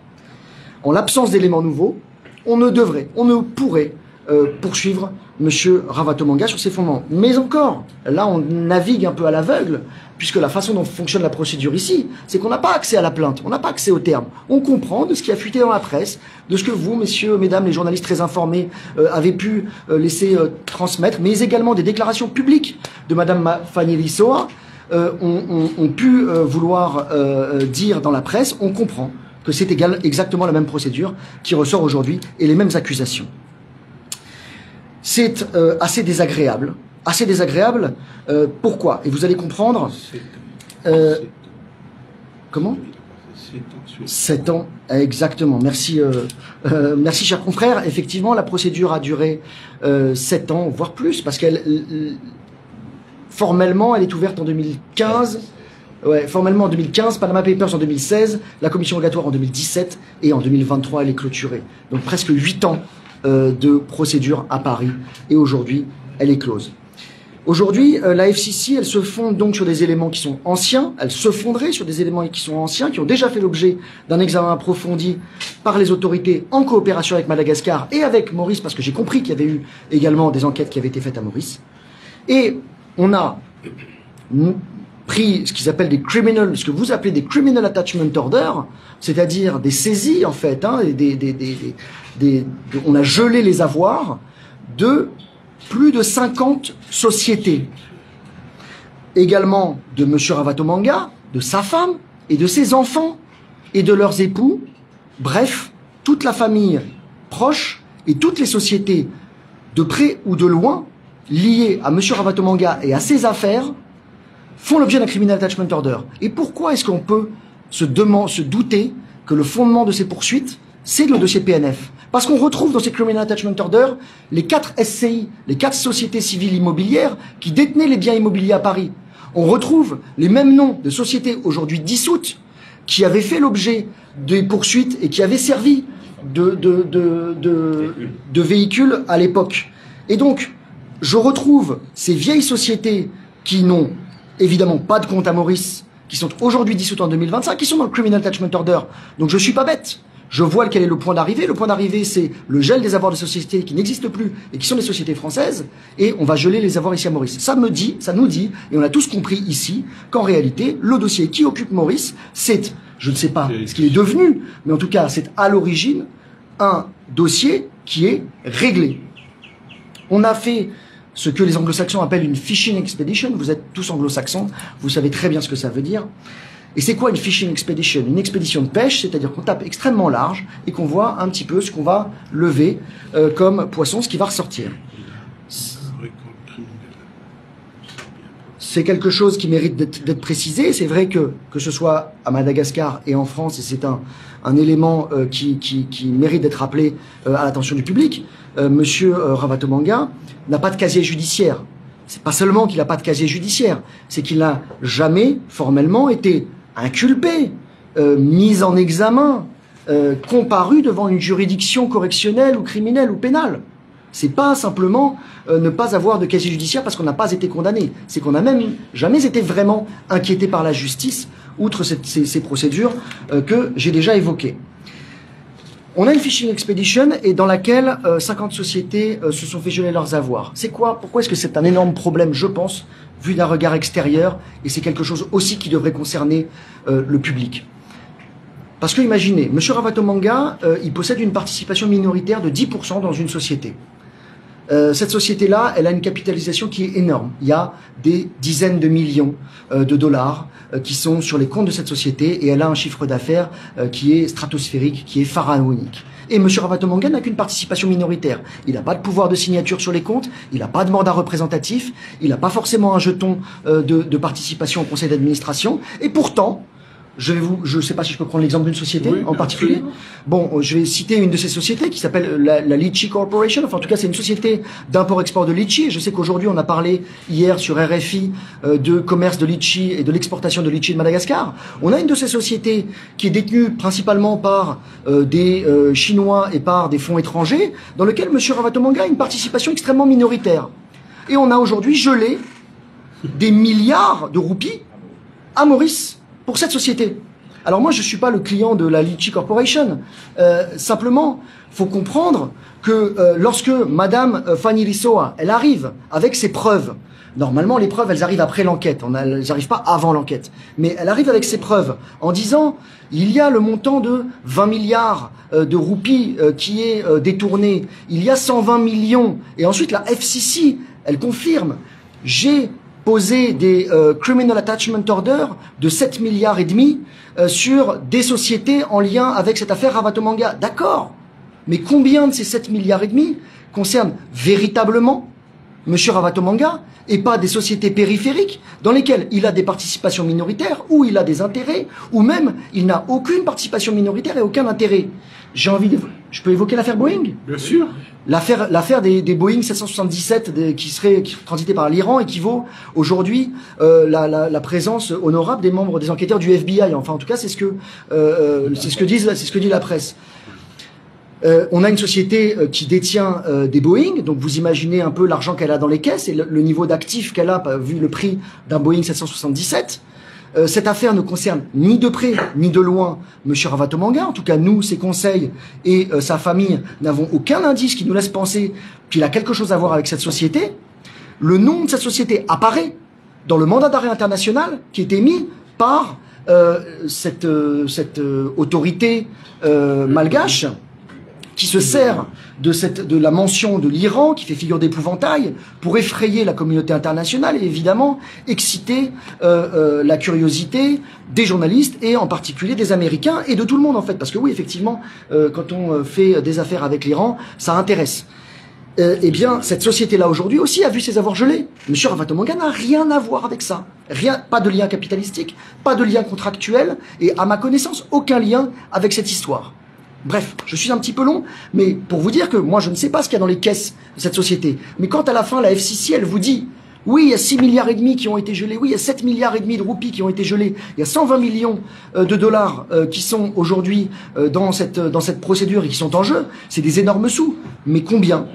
En l'absence d'éléments nouveaux, on ne pourrait poursuivre M. Ravatomanga sur ces fondements. Mais encore, là on navigue un peu à l'aveugle, puisque la façon dont fonctionne la procédure ici, c'est qu'on n'a pas accès à la plainte, on n'a pas accès aux termes. On comprend de ce qui a fuité dans la presse, de ce que vous, messieurs, mesdames, les journalistes très informés, avez pu laisser transmettre, mais également des déclarations publiques de Mme Fanny Lissoa ont pu vouloir dire dans la presse. On comprend que c'est exactement la même procédure qui ressort aujourd'hui et les mêmes accusations. C'est assez désagréable. Assez désagréable. Pourquoi? Et vous allez comprendre. Comment? 7 ans, exactement. Merci, merci, cher confrère. Effectivement, la procédure a duré 7 ans, voire plus, parce qu'elle, formellement, elle est ouverte en 2015. Ouais, formellement en 2015, Panama Papers en 2016, la commission rogatoire en 2017, et en 2023, elle est clôturée. Donc presque 8 ans de procédure à Paris, et aujourd'hui, elle est close. Aujourd'hui, la FCC, elle se fonde donc sur des éléments qui sont anciens, elle se fonderait sur des éléments qui sont anciens, qui ont déjà fait l'objet d'un examen approfondi par les autorités en coopération avec Madagascar et avec Maurice, parce que j'ai compris qu'il y avait eu également des enquêtes qui avaient été faites à Maurice. Et on a pris ce qu'ils appellent ce que vous appelez des criminal attachment orders, c'est-à-dire des saisies en fait, on a gelé les avoirs de plus de 50 sociétés, également de M. Ravatomanga, de sa femme et de ses enfants et de leurs époux, bref, toute la famille proche et toutes les sociétés de près ou de loin liées à M. Ravatomanga et à ses affaires font l'objet d'un criminal attachment order. Et pourquoi est-ce qu'on peut se douter que le fondement de ces poursuites, c'est le dossier PNF? Parce qu'on retrouve dans ces criminal attachment order les 4 SCI, les 4 sociétés civiles immobilières qui détenaient les biens immobiliers à Paris. On retrouve les mêmes noms de sociétés aujourd'hui dissoutes qui avaient fait l'objet des poursuites et qui avaient servi de véhicules à l'époque. Et donc, je retrouve ces vieilles sociétés qui n'ont évidemment pas de compte à Maurice, qui sont aujourd'hui dissoutes en 2025, qui sont dans le criminal attachment order. Donc je suis pas bête. Je vois quel est le point d'arrivée. Le point d'arrivée, c'est le gel des avoirs de sociétés qui n'existent plus et qui sont des sociétés françaises. Et on va geler les avoirs ici à Maurice. Ça nous dit, et on a tous compris ici, qu'en réalité, le dossier qui occupe Maurice, c'est, je ne sais pas ce qu'il est devenu, mais en tout cas, c'est à l'origine un dossier qui est réglé. On a fait ce que les anglo-saxons appellent une fishing expedition. Vous êtes tous anglo-saxons, vous savez très bien ce que ça veut dire. Et c'est quoi une fishing expedition? Une expédition de pêche, c'est-à-dire qu'on tape extrêmement large et qu'on voit un petit peu ce qu'on va lever comme poisson, ce qui va ressortir. C'est quelque chose qui mérite d'être précisé. C'est vrai que ce soit à Madagascar et en France, et c'est un élément qui mérite d'être rappelé à l'attention du public, Monsieur Ravatomanga n'a pas de casier judiciaire. C'est pas seulement qu'il n'a pas de casier judiciaire, c'est qu'il n'a jamais formellement été inculpé, mis en examen, comparu devant une juridiction correctionnelle ou criminelle ou pénale. C'est pas simplement ne pas avoir de casier judiciaire parce qu'on n'a pas été condamné. C'est qu'on n'a même jamais été vraiment inquiété par la justice, outre ces procédures que j'ai déjà évoquées. On a une fishing expedition et dans laquelle 50 sociétés se sont fait geler leurs avoirs. C'est quoi? Pourquoi est-ce que c'est un énorme problème, je pense, vu d'un regard extérieur, et c'est quelque chose aussi qui devrait concerner le public. Parce que imaginez, M. Ravatomanga, il possède une participation minoritaire de 10% dans une société. Cette société-là, elle a une capitalisation qui est énorme. Il y a des dizaines de millions de dollars qui sont sur les comptes de cette société, et elle a un chiffre d'affaires qui est stratosphérique, qui est pharaonique. Et M. Ravatomanga n'a qu'une participation minoritaire. Il n'a pas de pouvoir de signature sur les comptes, il n'a pas de mandat représentatif, il n'a pas forcément un jeton de participation au conseil d'administration, et pourtant, je ne sais pas si je peux prendre l'exemple d'une société en particulier. Absolument. Bon, je vais citer une de ces sociétés qui s'appelle la Litchi Corporation. Enfin, en tout cas, c'est une société d'import-export de litchi. Et je sais qu'aujourd'hui, on a parlé hier sur RFI de commerce de litchi et de l'exportation de litchi de Madagascar. On a une de ces sociétés qui est détenue principalement par des Chinois et par des fonds étrangers, dans lequel M. Ravatomanga a une participation extrêmement minoritaire. Et on a aujourd'hui gelé des milliards de roupies à Maurice pour cette société. Alors moi, je suis pas le client de la Litchi Corporation. Simplement, faut comprendre que lorsque Madame Fanny Rissoa, elle arrive avec ses preuves, normalement les preuves, elles arrivent après l'enquête, elles n'arrivent pas avant l'enquête, mais elle arrive avec ses preuves en disant il y a le montant de 20 milliards de roupies qui est détourné, il y a 120 millions, et ensuite la FCC, elle confirme, j'ai posé des criminal attachment order de 7 milliards et demi sur des sociétés en lien avec cette affaire Ravatomanga. D'accord, mais combien de ces 7 milliards et demi concernent véritablement M. Ravatomanga et pas des sociétés périphériques dans lesquelles il a des participations minoritaires, ou il a des intérêts, ou même il n'a aucune participation minoritaire et aucun intérêt. J'ai envie de... Je peux évoquer l'affaire Boeing ? Bien sûr. L'affaire des Boeing 777 qui transités par l'Iran équivaut aujourd'hui la présence honorable des membres des enquêteurs du FBI. Enfin, en tout cas, c'est ce que dit la presse. On a une société qui détient des Boeing, donc vous imaginez un peu l'argent qu'elle a dans les caisses et le niveau d'actifs qu'elle a vu le prix d'un Boeing 777. Cette affaire ne concerne ni de près ni de loin M. Ravatomanga. En tout cas, nous, ses conseils et sa famille n'avons aucun indice qui nous laisse penser qu'il a quelque chose à voir avec cette société. Le nom de cette société apparaît dans le mandat d'arrêt international qui est émis par cette autorité malgache qui se sert de la mention de l'Iran, qui fait figure d'épouvantail, pour effrayer la communauté internationale et évidemment exciter la curiosité des journalistes et en particulier des Américains et de tout le monde en fait. Parce que oui, effectivement, quand on fait des affaires avec l'Iran, ça intéresse. Eh bien, cette société-là aujourd'hui aussi a vu ses avoirs gelés. M. Ravatomanga n'a rien à voir avec ça. Rien, pas de lien capitalistique, pas de lien contractuel et à ma connaissance, aucun lien avec cette histoire. Bref, je suis un petit peu long, mais pour vous dire que moi je ne sais pas ce qu'il y a dans les caisses de cette société. Mais quand à la fin la FCC elle vous dit oui, il y a 6 milliards et demi qui ont été gelés, oui, il y a 7 milliards et demi de roupies qui ont été gelés, il y a 120 millions de dollars qui sont aujourd'hui dans cette procédure et qui sont en jeu, c'est des énormes sous. Mais combien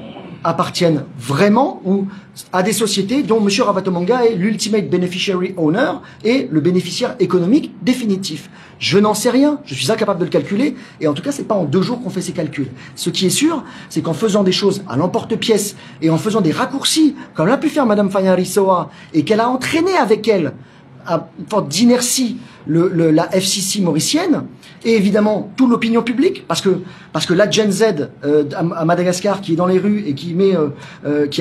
appartiennent vraiment ou à des sociétés dont M. Ravatomanga est l'ultimate beneficiary owner et le bénéficiaire économique définitif? Je n'en sais rien, je suis incapable de le calculer, et en tout cas, c'est pas en 2 jours qu'on fait ces calculs. Ce qui est sûr, c'est qu'en faisant des choses à l'emporte-pièce et en faisant des raccourcis, comme l'a pu faire Madame Fanny Rissoa, et qu'elle a entraîné avec elle à une forme d'inertie la FCC mauricienne, et évidemment toute l'opinion publique, parce que la Gen Z à Madagascar qui est dans les rues et qui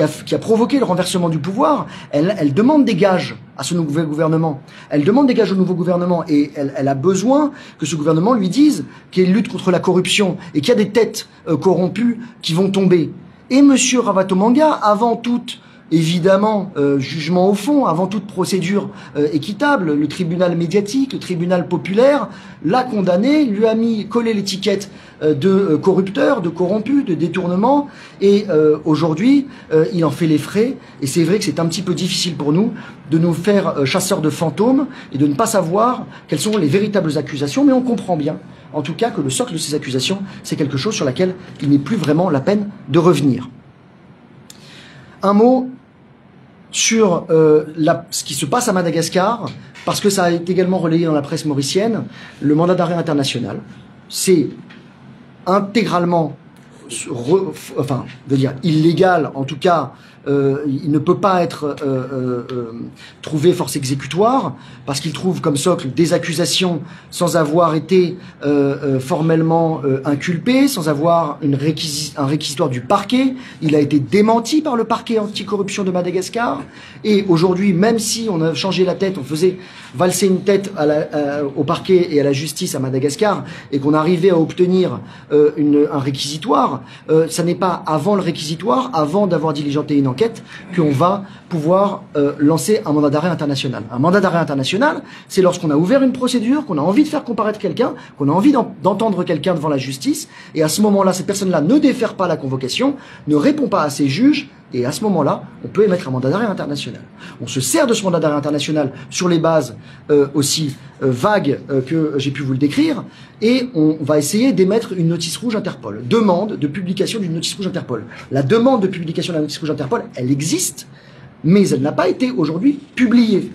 a provoqué le renversement du pouvoir, elle demande des gages à ce nouveau gouvernement. Elle demande des gages au nouveau gouvernement et elle a besoin que ce gouvernement lui dise qu'il lutte contre la corruption et qu'il y a des têtes corrompues qui vont tomber. Et Monsieur Ravatomanga, avant toute évidemment, jugement au fond, avant toute procédure équitable, le tribunal médiatique, le tribunal populaire l'a condamné, lui a collé l'étiquette de corrupteur, de corrompu, de détournement, et aujourd'hui, il en fait les frais, et c'est vrai que c'est un petit peu difficile pour nous de nous faire chasseurs de fantômes et de ne pas savoir quelles sont les véritables accusations, mais on comprend bien, en tout cas, que le socle de ces accusations, c'est quelque chose sur laquelle il n'est plus vraiment la peine de revenir. Un mot sur ce qui se passe à Madagascar, parce que ça a été également relayé dans la presse mauricienne, le mandat d'arrêt international. C'est intégralement illégal, en tout cas, il ne peut pas être trouvé force exécutoire parce qu'il trouve comme socle des accusations sans avoir été formellement inculpé, sans avoir un réquisitoire du parquet. Il a été démenti par le parquet anticorruption de Madagascar. Et aujourd'hui, même si on a changé la tête, on faisait valser une tête au parquet et à la justice à Madagascar et qu'on arrivait à obtenir un réquisitoire, ça n'est pas avant le réquisitoire, avant d'avoir diligenté une enquête, qu'on va pouvoir lancer un mandat d'arrêt international. Un mandat d'arrêt international, c'est lorsqu'on a ouvert une procédure, qu'on a envie de faire comparaître quelqu'un, qu'on a envie d'entendre quelqu'un devant la justice, et à ce moment-là, cette personne-là ne défère pas la convocation, ne répond pas à ses juges, et à ce moment-là, on peut émettre un mandat d'arrêt international. On se sert de ce mandat d'arrêt international sur les bases aussi vagues que j'ai pu vous le décrire, et on va essayer d'émettre une notice rouge Interpol. Demande de publication d'une notice rouge Interpol. La demande de publication de la notice rouge Interpol, elle existe, mais elle n'a pas été aujourd'hui publiée.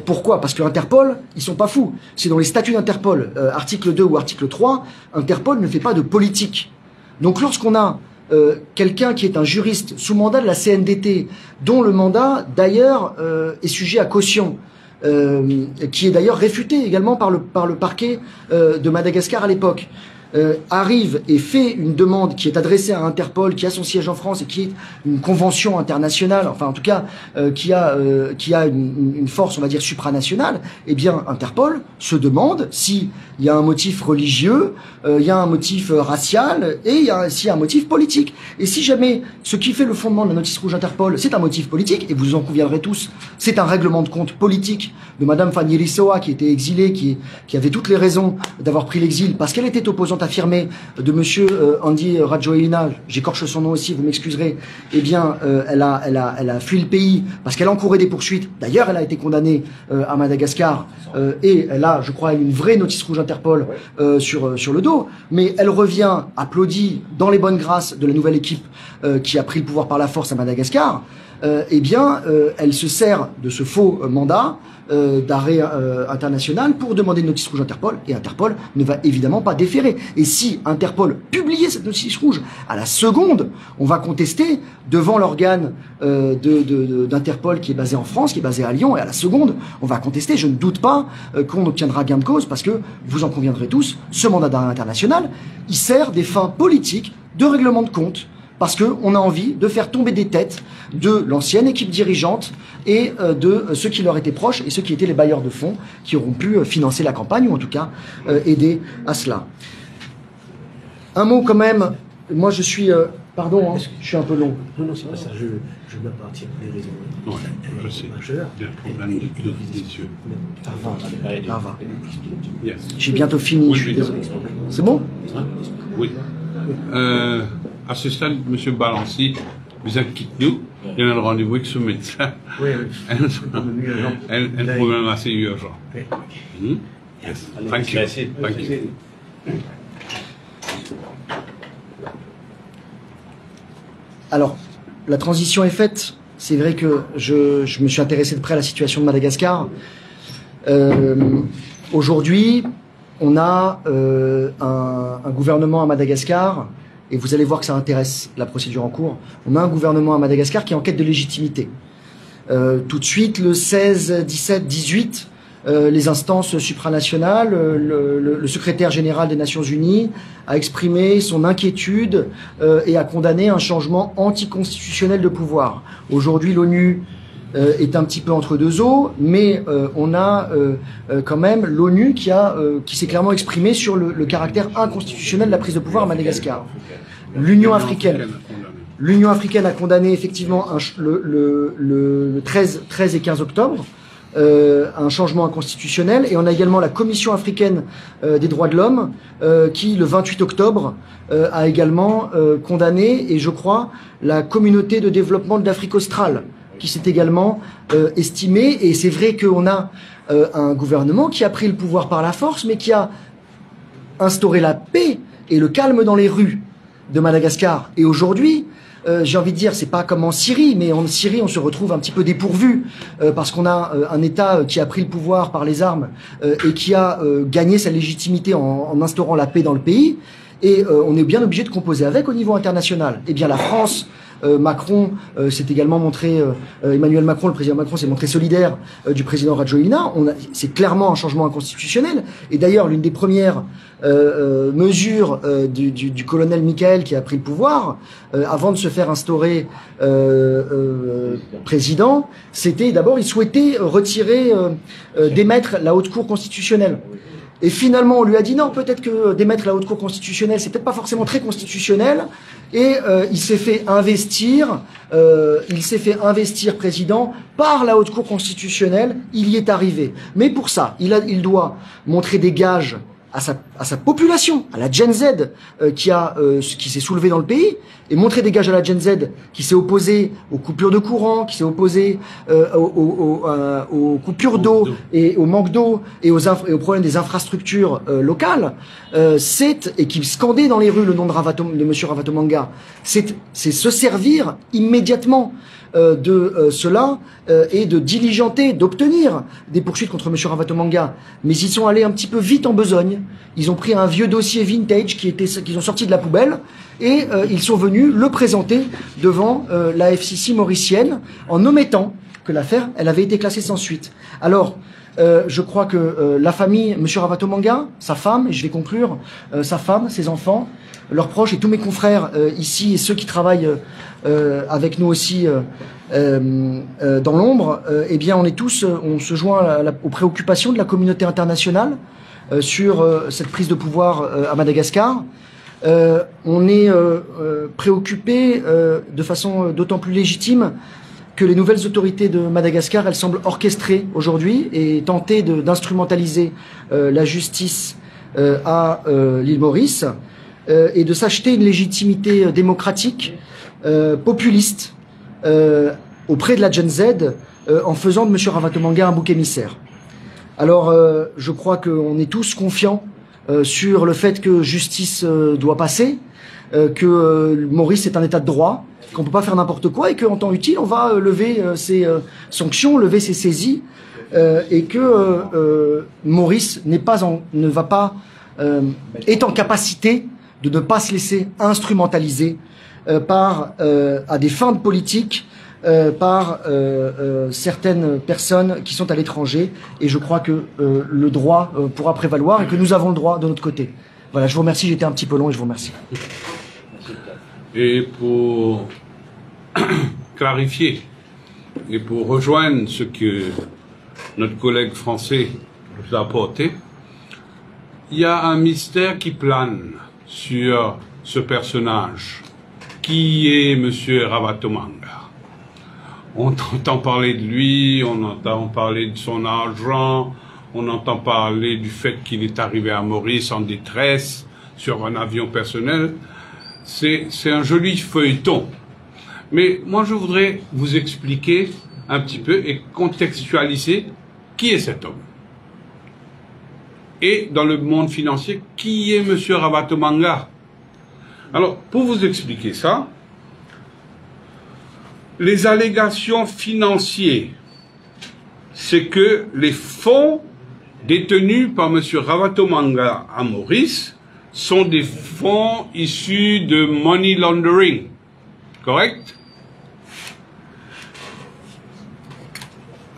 Pourquoi? Parce que Interpol, ils sont pas fous. C'est dans les statuts d'Interpol, article 2 ou article 3, Interpol ne fait pas de politique. Donc lorsqu'on a quelqu'un qui est un juriste sous mandat de la CNDT, dont le mandat d'ailleurs est sujet à caution, qui est d'ailleurs réfuté également par le parquet de Madagascar à l'époque, arrive et fait une demande qui est adressée à Interpol, qui a son siège en France et qui est une convention internationale, enfin en tout cas qui a une force, on va dire, supranationale, eh bien Interpol se demande s'il y a un motif religieux, il y a un motif racial et il y a aussi un motif politique. Et si jamais ce qui fait le fondement de la notice rouge Interpol, c'est un motif politique, et vous en conviendrez tous, c'est un règlement de compte politique de Madame Fanny Rizzoa qui était exilée, qui avait toutes les raisons d'avoir pris l'exil parce qu'elle était opposante affirmée de Monsieur Andy Rajoelina, j'écorche son nom aussi, vous m'excuserez, eh bien elle a fui le pays parce qu'elle encourait des poursuites. D'ailleurs, elle a été condamnée à Madagascar et elle a, je crois, une vraie notice rouge Interpol sur le dos. Mais elle revient applaudie dans les bonnes grâces de la nouvelle équipe qui a pris le pouvoir par la force à Madagascar. Eh bien, elle se sert de ce faux mandat d'arrêt international pour demander une notice rouge Interpol, et Interpol ne va évidemment pas déférer. Et si Interpol publiait cette notice rouge à la seconde, on va contester devant l'organe d'Interpol qui est basé en France, qui est basé à Lyon, et à la seconde, on va contester. Je ne doute pas qu'on obtiendra gain de cause, parce que, vous en conviendrez tous, ce mandat d'arrêt international, il sert des fins politiques de règlement de compte, parce qu'on a envie de faire tomber des têtes de l'ancienne équipe dirigeante et de ceux qui leur étaient proches et ceux qui étaient les bailleurs de fonds qui auront pu financer la campagne ou en tout cas aider à cela. Un mot quand même, moi je suis... pardon, hein, je suis un peu long. Non, non, c'est pas ça, je dois partir pour des raisons. Ouais, je sais. Il y a un problème des yeux. Ça va. Yes. J'ai bientôt fini, Oui, je suis oui. désolé. C'est bon? Oui. À ce stade, M. Balancy, vous avez quitté nous. Il y a un rendez-vous avec ce médecin. Oui, Un problème assez urgent. oui. Yes. Thank you. Thank you. Alors, la transition est faite. C'est vrai que je me suis intéressé de près à la situation de Madagascar. Aujourd'hui, on a un gouvernement à Madagascar, et vous allez voir que ça intéresse la procédure en cours. On a un gouvernement à Madagascar qui est en quête de légitimité. Tout de suite, le 16, 17, 18, les instances supranationales, le secrétaire général des Nations Unies a exprimé son inquiétude et a condamné un changement anticonstitutionnel de pouvoir. Aujourd'hui, l'ONU est un petit peu entre deux eaux, mais on a quand même l'ONU qui s'est clairement exprimée sur le caractère inconstitutionnel de la prise de pouvoir à Madagascar. L'Union africaine a condamné effectivement le 13 et 15 octobre un changement inconstitutionnel, et on a également la Commission africaine des droits de l'homme qui, le 28 octobre, a également condamné, et je crois, la communauté de développement de l'Afrique australe, qui s'est également estimé, et c'est vrai qu'on a un gouvernement qui a pris le pouvoir par la force, mais qui a instauré la paix et le calme dans les rues de Madagascar. Et aujourd'hui, j'ai envie de dire, c'est pas comme en Syrie, mais en Syrie, on se retrouve un petit peu dépourvu, parce qu'on a un État qui a pris le pouvoir par les armes et qui a gagné sa légitimité en instaurant la paix dans le pays. et on est bien obligé de composer avec au niveau international. Eh bien la France, Macron s'est également montré, Emmanuel Macron, le président Macron s'est montré solidaire du président Rajoelina. C'est clairement un changement inconstitutionnel. Et d'ailleurs, l'une des premières mesures du colonel Michael qui a pris le pouvoir, avant de se faire instaurer président, c'était d'abord, il souhaitait retirer, démettre la haute cour constitutionnelle. Et finalement, on lui a dit non, peut-être que démettre la haute cour constitutionnelle, c'est peut-être pas forcément très constitutionnel. Et il s'est fait investir président par la haute cour constitutionnelle. Il y est arrivé. Mais pour ça, il doit montrer des gages à sa population, à la Gen Z qui s'est soulevée dans le pays, et montrer des gages à la Gen Z qui s'est opposée aux coupures de courant, qui s'est opposée aux coupures d'eau et au manque d'eau et aux problèmes des infrastructures locales, et qui scandait dans les rues le nom de Monsieur Ravatomanga. C'est se servir immédiatement de cela et de diligenter, d'obtenir des poursuites contre M. Ravatomanga. Mais ils sont allés un petit peu vite en besogne. Ils ont pris un vieux dossier vintage qu'ils ont sorti de la poubelle et ils sont venus le présenter devant la FCC mauricienne en omettant que l'affaire, elle avait été classée sans suite. Alors, je crois que la famille, M. Ravatomanga, sa femme, et je vais conclure, sa femme, ses enfants, leurs proches et tous mes confrères ici et ceux qui travaillent avec nous aussi dans l'ombre, eh bien on se joint aux préoccupations de la communauté internationale sur cette prise de pouvoir à Madagascar. On est préoccupé de façon d'autant plus légitime que les nouvelles autorités de Madagascar, elles semblent orchestrées aujourd'hui et tenter d'instrumentaliser la justice à l'île Maurice et de s'acheter une légitimité démocratique populiste auprès de la Gen Z en faisant de M. Ravatomanga un bouc émissaire. Alors, je crois qu'on est tous confiants sur le fait que justice doit passer, que Maurice est un état de droit, qu'on peut pas faire n'importe quoi et qu'en temps utile, on va lever ses sanctions, lever ses saisies, et que Maurice est en capacité de ne pas se laisser instrumentaliser à des fins de politique par certaines personnes qui sont à l'étranger. Et je crois que le droit pourra prévaloir et que nous avons le droit de notre côté. Voilà, je vous remercie, j'étais un petit peu long et je vous remercie. Et pour clarifier et pour rejoindre ce que notre collègue français nous a apporté, il y a un mystère qui plane sur ce personnage. Qui est M. Ravatomanga? On entend parler de lui, on entend parler de son argent, on entend parler du fait qu'il est arrivé à Maurice en détresse sur un avion personnel. C'est un joli feuilleton. Mais moi, je voudrais vous expliquer un petit peu et contextualiser qui est cet homme. Et dans le monde financier, qui est M. Ravatomanga? Alors, pour vous expliquer ça, les allégations financières, c'est que les fonds détenus par M. Ravatomanga à Maurice sont des fonds issus de money laundering. Correct?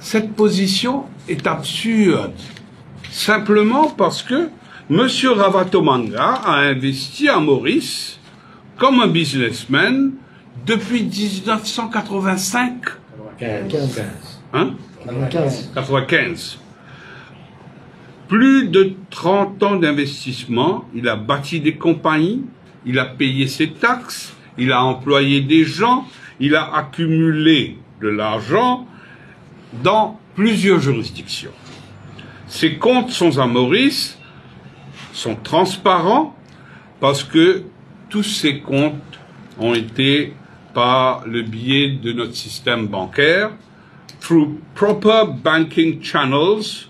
Cette position est absurde, simplement parce que M. Ravatomanga a investi à Maurice comme un businessman depuis 1985. 95. Plus de 30 ans d'investissement, il a bâti des compagnies, il a payé ses taxes, il a employé des gens, il a accumulé de l'argent dans plusieurs juridictions. Ses comptes sont à Maurice, sont transparents, parce que tous ces comptes ont été par le biais de notre système bancaire, through proper banking channels,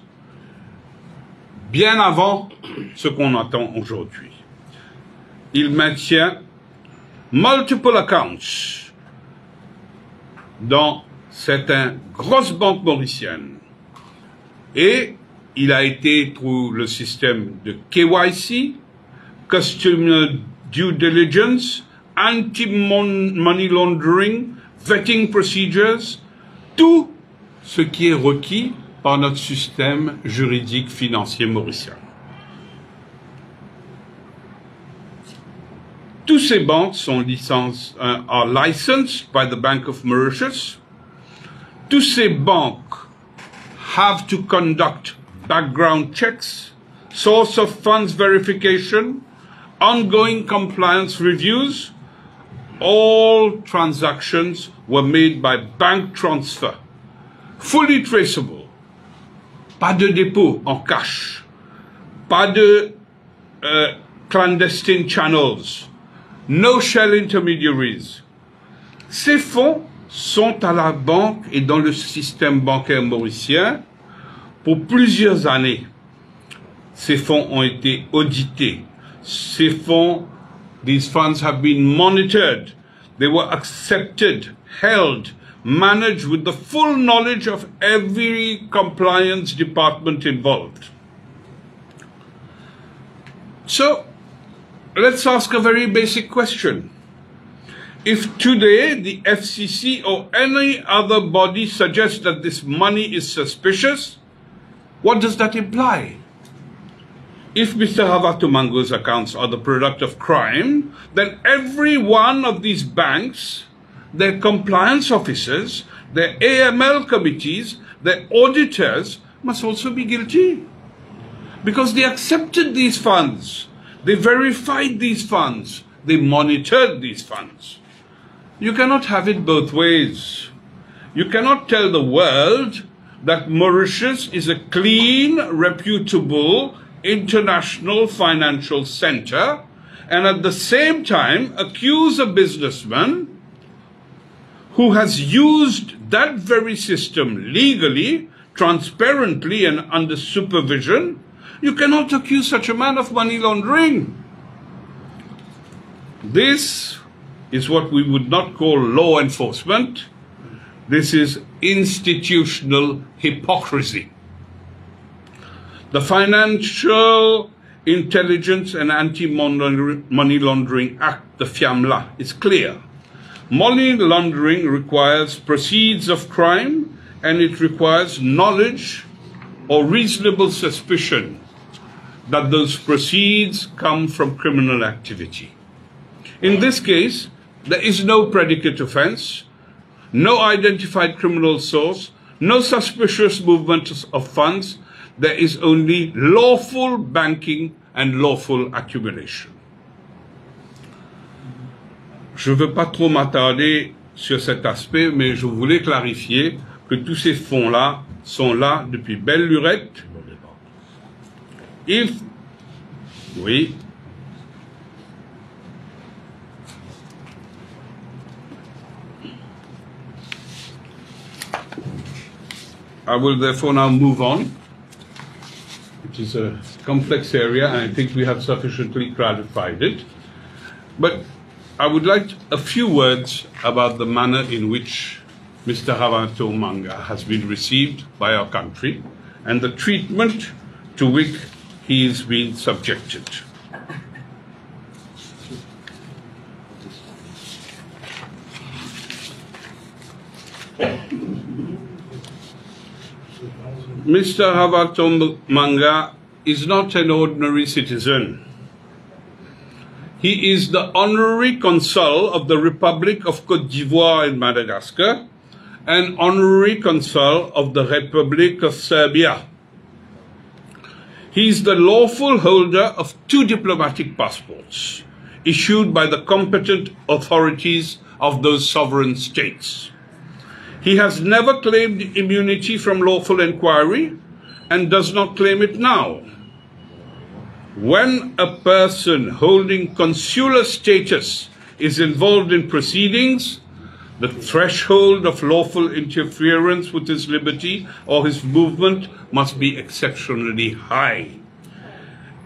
bien avant ce qu'on attend aujourd'hui. Il maintient multiple accounts dans certaines grosses banques mauriciennes. Et il a été, through le système de KYC, customer due diligence, anti-money laundering, vetting procedures, tout ce qui est requis par notre système juridique financier mauricien. Tous ces banques are licensed by the Bank of Mauritius. Tous ces banques have to conduct background checks, source of funds verification, ongoing compliance reviews. All transactions were made by bank transfer, fully traceable. Pas de dépôt en cash, pas de clandestine channels, no shell intermediaries. Ces fonds sont à la banque et dans le système bancaire mauricien pour plusieurs années. Ces fonds ont été audités. Ces fonds, these funds have been monitored. They were accepted, held, managed with the full knowledge of every compliance department involved. So, let's ask a very basic question. If today the FCC or any other body suggests that this money is suspicious, what does that imply? If Mr. Havatomango's accounts are the product of crime, then every one of these banks, their compliance officers, their AML committees, their auditors must also be guilty. Because they accepted these funds, they verified these funds, they monitored these funds. You cannot have it both ways. You cannot tell the world that Mauritius is a clean, reputable, international financial center, and at the same time accuse a businessman who has used that very system legally, transparently, and under supervision. You cannot accuse such a man of money laundering. This is what we would not call law enforcement. This is institutional hypocrisy. The Financial Intelligence and Anti-Money Laundering Act, the FIAMLA, is clear. Money laundering requires proceeds of crime, and it requires knowledge or reasonable suspicion that those proceeds come from criminal activity. In this case, there is no predicate offense, no identified criminal source, no suspicious movement of funds. There is only lawful banking and lawful accumulation. Je ne veux pas trop m'attarder sur cet aspect, mais je voulais clarifier que tous ces fonds-là sont là depuis belle lurette. Oui. I will therefore now move on. It is a complex area, and I think we have sufficiently clarified it. But I would like a few words about the manner in which Mr. Havatomanga has been received by our country and the treatment to which he is being subjected. Mr. Havatomanga is not an ordinary citizen. He is the honorary consul of the Republic of Côte d'Ivoire in Madagascar and honorary consul of the Republic of Serbia. He is the lawful holder of 2 diplomatic passports issued by the competent authorities of those sovereign states. He has never claimed immunity from lawful inquiry and does not claim it now. When a person holding consular status is involved in proceedings, the threshold of lawful interference with his liberty or his movement must be exceptionally high.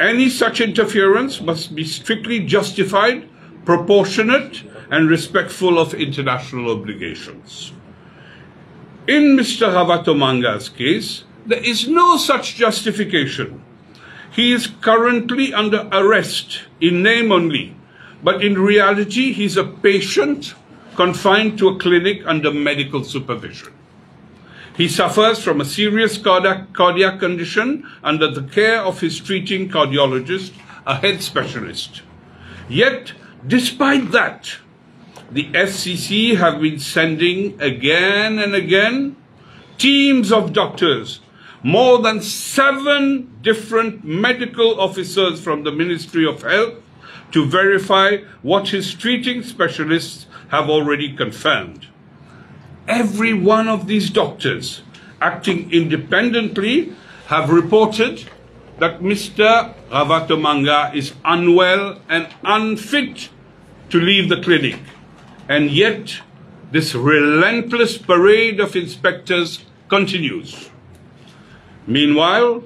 Any such interference must be strictly justified, proportionate, and respectful of international obligations. In Mr. Havatomanga's case, there is no such justification. He is currently under arrest in name only, but in reality he is a patient confined to a clinic under medical supervision. He suffers from a serious cardiac condition under the care of his treating cardiologist, a head specialist. Yet, despite that, the FCC have been sending again and again teams of doctors, more than 7 different medical officers from the Ministry of Health, to verify what his treating specialists have already confirmed. Every one of these doctors, acting independently, have reported that Mr. Ravatomanga is unwell and unfit to leave the clinic. And yet, this relentless parade of inspectors continues. Meanwhile,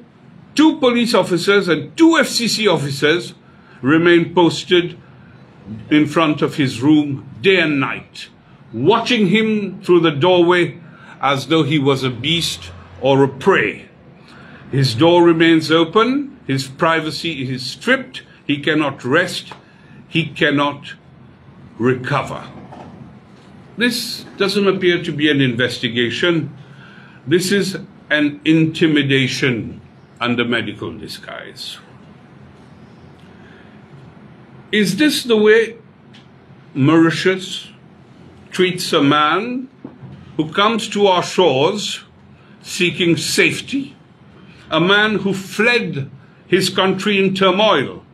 2 police officers and 2 FCC officers remain posted in front of his room day and night, watching him through the doorway as though he was a beast or a prey. His door remains open, his privacy is stripped, he cannot rest, he cannot recover. This doesn't appear to be an investigation. This is an intimidation under medical disguise. Is this the way Mauritius treats a man who comes to our shores seeking safety, a man who fled his country in turmoil,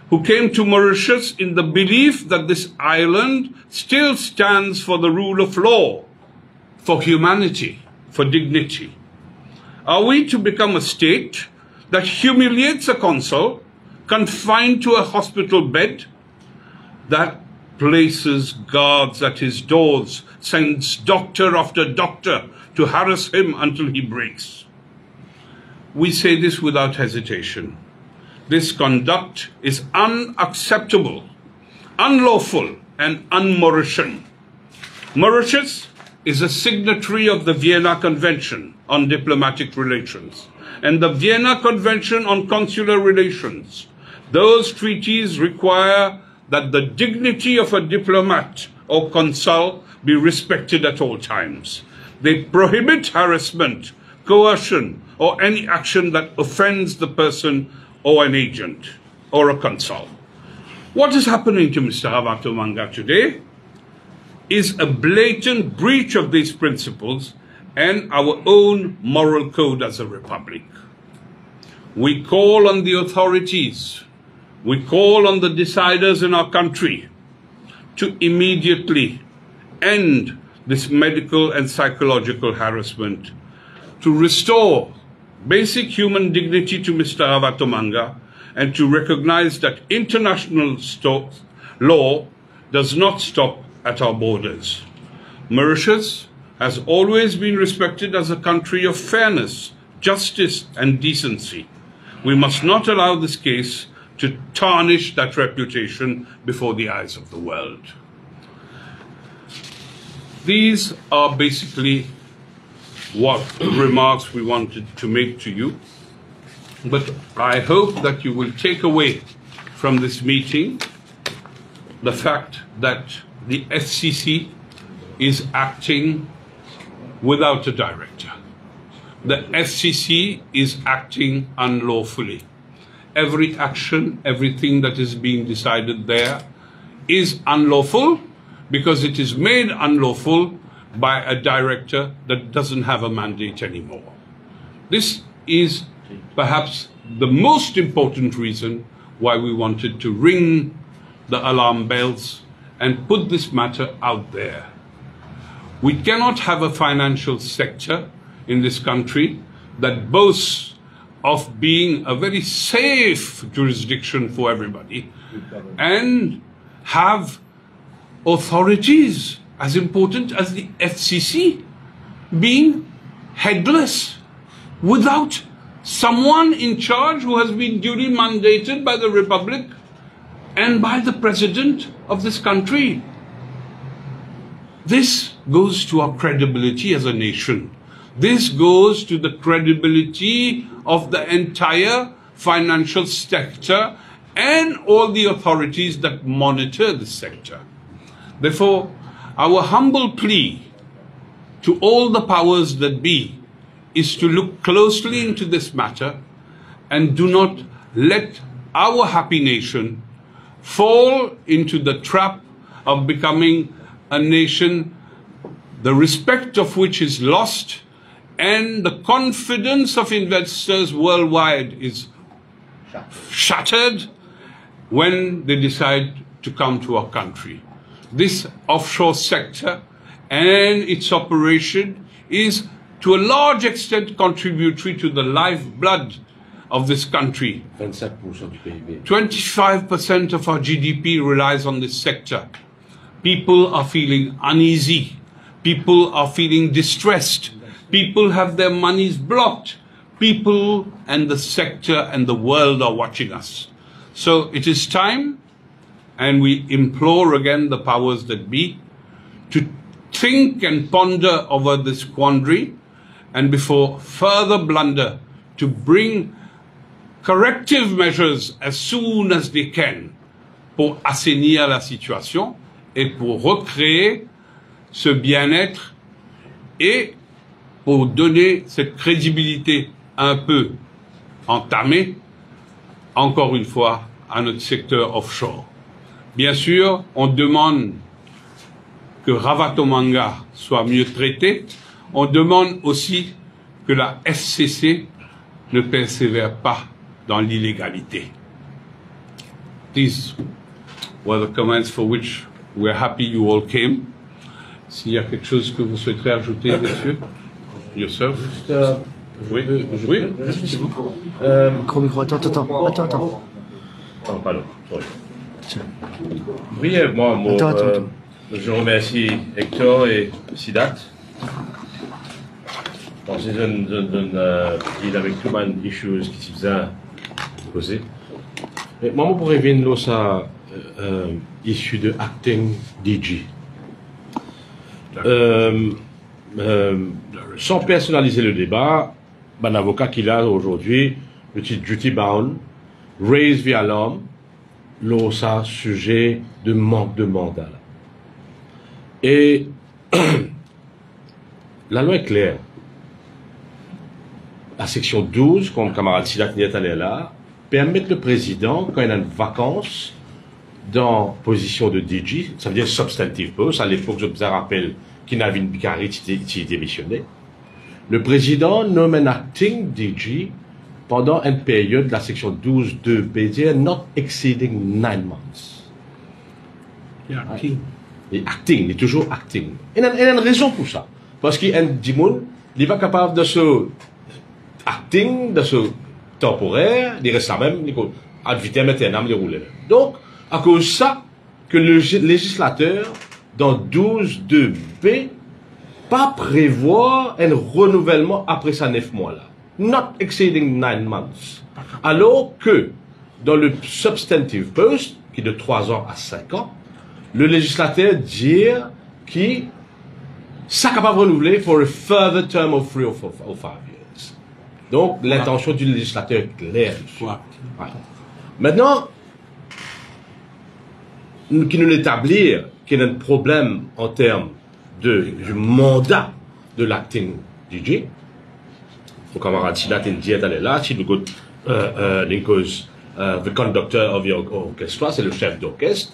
who came to Mauritius in the belief that this island still stands for the rule of law, for humanity, for dignity? Are we to become a state that humiliates a consul confined to a hospital bed, that places guards at his doors, sends doctor after doctor to harass him until he breaks? We say this without hesitation. This conduct is unacceptable, unlawful, and un-Mauritian. Mauritius is a signatory of the Vienna Convention on Diplomatic Relations and the Vienna Convention on Consular Relations. Those treaties require that the dignity of a diplomat or consul be respected at all times. They prohibit harassment, coercion, or any action that offends the person or an agent or a consul. What is happening to Mr. Ravatomanga today is a blatant breach of these principles and our own moral code as a republic. We call on the authorities, we call on the deciders in our country to immediately end this medical and psychological harassment, to restore basic human dignity to Mr. Ravatomanga, and to recognize that international law does not stop at our borders. Mauritius has always been respected as a country of fairness, justice, and decency. We must not allow this case to tarnish that reputation before the eyes of the world. These are basically what remarks we wanted to make to you. But I hope that you will take away from this meeting the fact that the FCC is acting without a director. The FCC is acting unlawfully. Every action, everything that is being decided there is unlawful because it is made unlawful by a director that doesn't have a mandate anymore. This is perhaps the most important reason why we wanted to ring the alarm bells and put this matter out there. We cannot have a financial sector in this country that boasts of being a very safe jurisdiction for everybody and have authorities as important as the FCC being headless without someone in charge who has been duly mandated by the Republic and by the President of this country. This goes to our credibility as a nation. This goes to the credibility of the entire financial sector and all the authorities that monitor the sector. Therefore, our humble plea to all the powers that be is to look closely into this matter and do not let our happy nation fall into the trap of becoming a nation the respect of which is lost and the confidence of investors worldwide is shattered when they decide to come to our country. This offshore sector and its operation is to a large extent contributory to the lifeblood of this country. 25% du PIB. 25% of our GDP relies on this sector. People are feeling uneasy. People are feeling distressed. People have their monies blocked. People and the sector and the world are watching us. So it is time, and we implore again the powers that be, to think and ponder over this quandary, and before further blunder, to bring corrective measures as soon as they can pour assainir la situation et pour recréer ce bien-être et pour donner cette crédibilité un peu entamée, encore une fois, à notre secteur offshore. Bien sûr, on demande que Ravatomanga soit mieux traité. On demande aussi que la SCC ne persévère pas dans l'illégalité. These were the comments for which we're happy you all came. S'il y a quelque chose que vous souhaiterez ajouter, messieurs? Yourself? Oui, oui. Micro, attends. Oh, pardon, sorry. Brièvement, je remercie Hector et Sidat. Bon, c'est il avec tout le monde issues qui s'y faisait poser. Mais moi, je pourrais venir ça issue de acting DG. Sans personnaliser le débat, un avocat qu'il a aujourd'hui, le titre duty bound, raise the alarm, l'OSA sujet de manque de mandat. Et la loi est claire. La section 12, comme le camarade Sidat n'est allé là, permet le président, quand il a une vacance dans position de DG, ça veut dire substantive post, à l'époque, je vous rappelle qu'il n'avait une Bicari qui démissionnait. Le président nomme un acting DG pendant une période de la section 12 de BD, not exceeding 9 months. Yeah, Il est acting, il est toujours acting. Il y a une raison pour ça. Parce qu'il y a un dimoun, il n'est pas capable de ce acting, de ce temporaire, il reste là même, ad vitam aeternam, il roule. Donc, à cause de ça, que le législateur, dans 12.2b, pas prévoir un renouvellement après ces 9 mois-là. Not exceeding 9 months. Alors que, dans le substantive post, qui est de 3 ans à 5 ans, le législateur dit qu'il ça capable de renouveler for a further term of 3 or 5 years. Donc, l'intention du législateur est claire. Ouais. Maintenant, qui nous établir qu'il y a un problème en termes du mandat de l'acting DJ. Mon camarade Sidat il dit d'aller là, si nous goûtons the conductor of your orchestra, c'est le chef d'orchestre.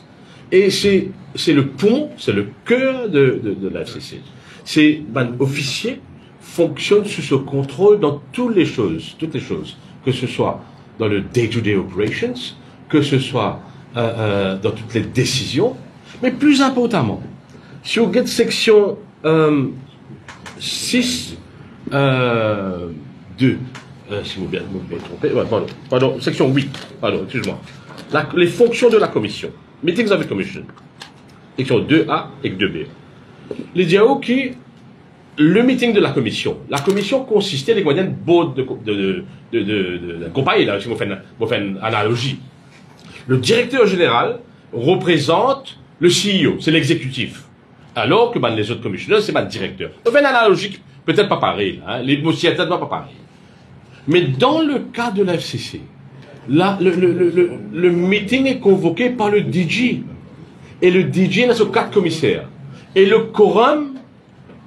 Et c'est le pont, c'est le cœur de la FCC. C'est un officier fonctionne sous ce contrôle dans toutes les choses, que ce soit dans le day-to-day operations, que ce soit dans toutes les décisions, mais plus importantement, si vous regardez section 6, 2, si vous bien trompé, pardon, section 8, pardon, excuse-moi, les fonctions de la commission, meetings of the commission, section 2A et 2B. Les diaos qui, le meeting de la commission consistait les moyens de compagnie, là, si vous faites une analogie. Le directeur général représente le CEO, c'est l'exécutif. Alors que les autres commissionnaires, c'est le directeur. On fait une analogie, peut-être pas pareil, hein, les mots peut-être pas pareil. Mais dans le cas de la FCC, le meeting est convoqué par le DG. Et le DG a ses 4 commissaires. Et le quorum,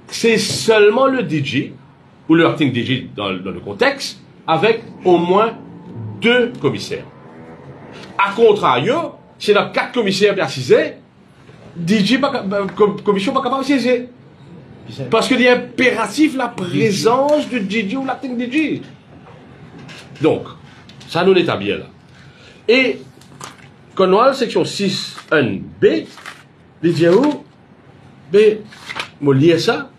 c'est seulement le DG, ou le acting DG dans le contexte, avec au moins 2 commissaires. A contrario, si dans 4 commissaires bien assisés, DG, commission pas capable de saisir. Parce qu'il y a impératif la présence du DG ou l'acting DG. Donc, ça nous établit là. Et, quand on a la section 6.1b, il dit où? Mais, on lit ça.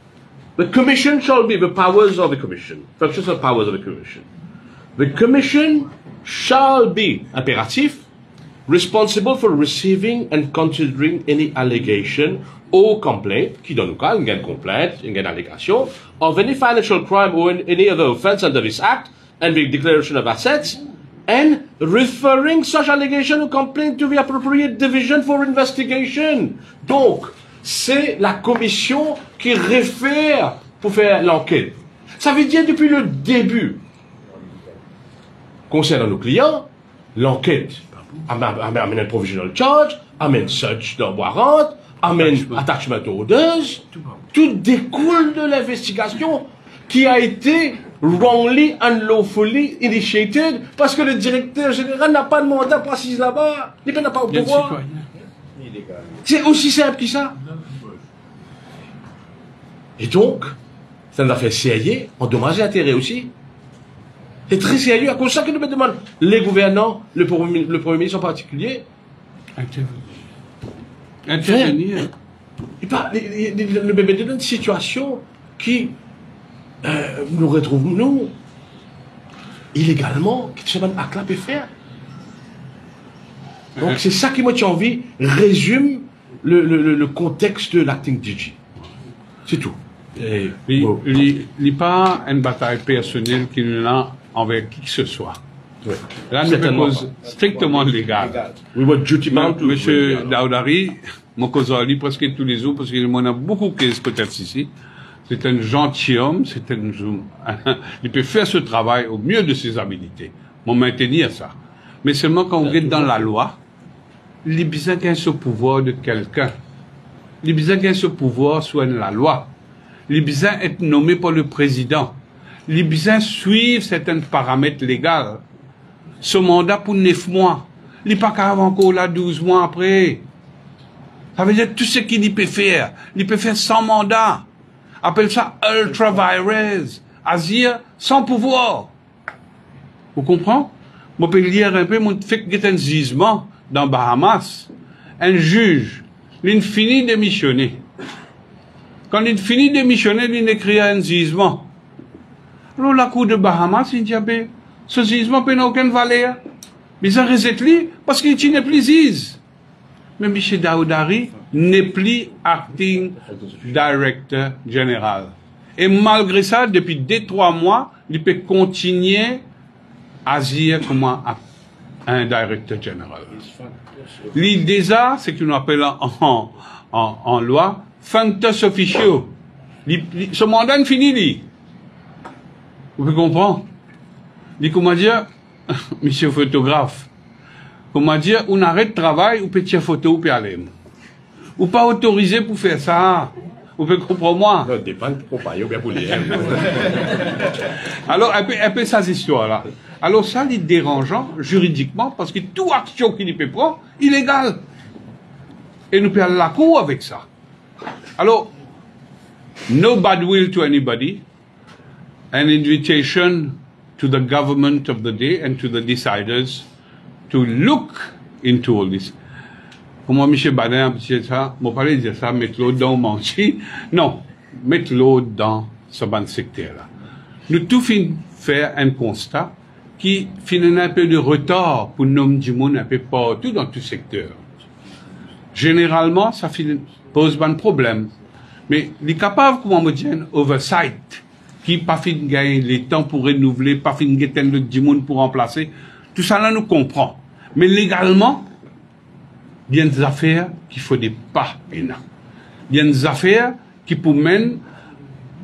The commission shall be the powers of the commission. Functions and powers of the commission. The commission shall be, impératif, responsible for receiving and considering any allegation or complaint, qui dans le cas, une complainte, une allégation, of any financial crime or any other offense under this act, and the declaration of assets, and referring such allegation or complaint to the appropriate division for investigation. Donc, c'est la commission qui réfère pour faire l'enquête. Ça veut dire depuis le début, concernant nos clients, l'enquête amène un provisional charge, amène search de warrant, amène attachment orders, tout découle de l'investigation qui a été wrongly and lawfully initiated parce que le directeur général n'a pas de mandat précis là-bas, il n'a pas au pouvoir. C'est aussi simple que ça. Et donc, c'est une affaire sérieuse, en dommages et intérêts aussi. C'est très sérieux, à cause de ça que nous me demandons, les gouvernants, le Premier ministre en particulier, intervenir. Le bébé est dans une situation qui nous retrouve, nous, illégalement, qui se demande à clap et faire. Donc c'est ça qui m'a envie, résume le contexte de l'acting DG. C'est tout. Il n'y a pas une bataille personnelle qui nous a envers qui que ce soit. Ouais. Là, nous une cause strictement légale. Monsieur Daoudari, mon causali presque tous les jours, parce qu'il m'en a beaucoup qui est peut-être ici. C'est un gentilhomme, il peut faire ce travail au mieux de ses habilités. Mon maintenir ça. Mais seulement quand on regarde dans la loi, il est besoin qu'il y ait ce pouvoir de quelqu'un. Il est besoin qu'il y ait ce pouvoir soit la loi. Il est besoin d'être nommé par le président. Il est besoin de suivre certains paramètres légaux. Ce mandat pour 9 mois. Il n'est pas qu'à encore là 12 mois après. Ça veut dire tout ce qu'il peut faire. Il peut faire sans mandat. Appelle ça ultra virus. Azir sans pouvoir. Vous comprenez? Moi, je peux lire un peu, mon fait que un jugement dans Bahamas. Un juge, il finit de missionner. Quand il finit de missionner, il écrit un jugement. Alors, la cour de Bahamas, il dit, ce jugement n'a aucune valeur. Mais ça reste lui, parce qu'il n'est plus juge. Mais M. Daoudari n'est plus acting director général. Et malgré ça, depuis 2-3 mois, il peut continuer à agir comme un directeur général. L'idée, c'est qu'on appelle en loi functus officio. Ce mandat est fini, vous pouvez comprendre? Il comment dire, monsieur photographe, comment dire, on arrête de travail, ou peut tirer photo, ou peut aller. Ou pas autorisé pour faire ça. Vous pouvez comprendre moi? Non, dépend de compagnie, ou bien pour les Alors, un peu ça, cette histoire-là. Alors, ça, il est dérangeant, juridiquement, parce que toute action qu'il peut prendre, illégale. Et nous perdons la cour avec ça. Alors, no bad will to anybody. An invitation to the government of the day and to the deciders to look into all this. Comment M. Badin a dit ça? Mon parler de ça, mettre l'eau dans Manchi. Non, mettre l'eau dans ce ban secteur-là. Nous tout fin faire un constat qui finit un peu de retard pour nous du monde un peu partout dans tout secteur. Généralement, ça pose un problème. Mais il est capable, comment me dire, un oversight, qui pas fin de gagner les temps pour renouveler, pas fin de gagner le du monde pour remplacer. Tout ça là, nous comprend. Mais légalement, il y a des affaires qu'il faut des pas énormes. Il y a des affaires qui pour mener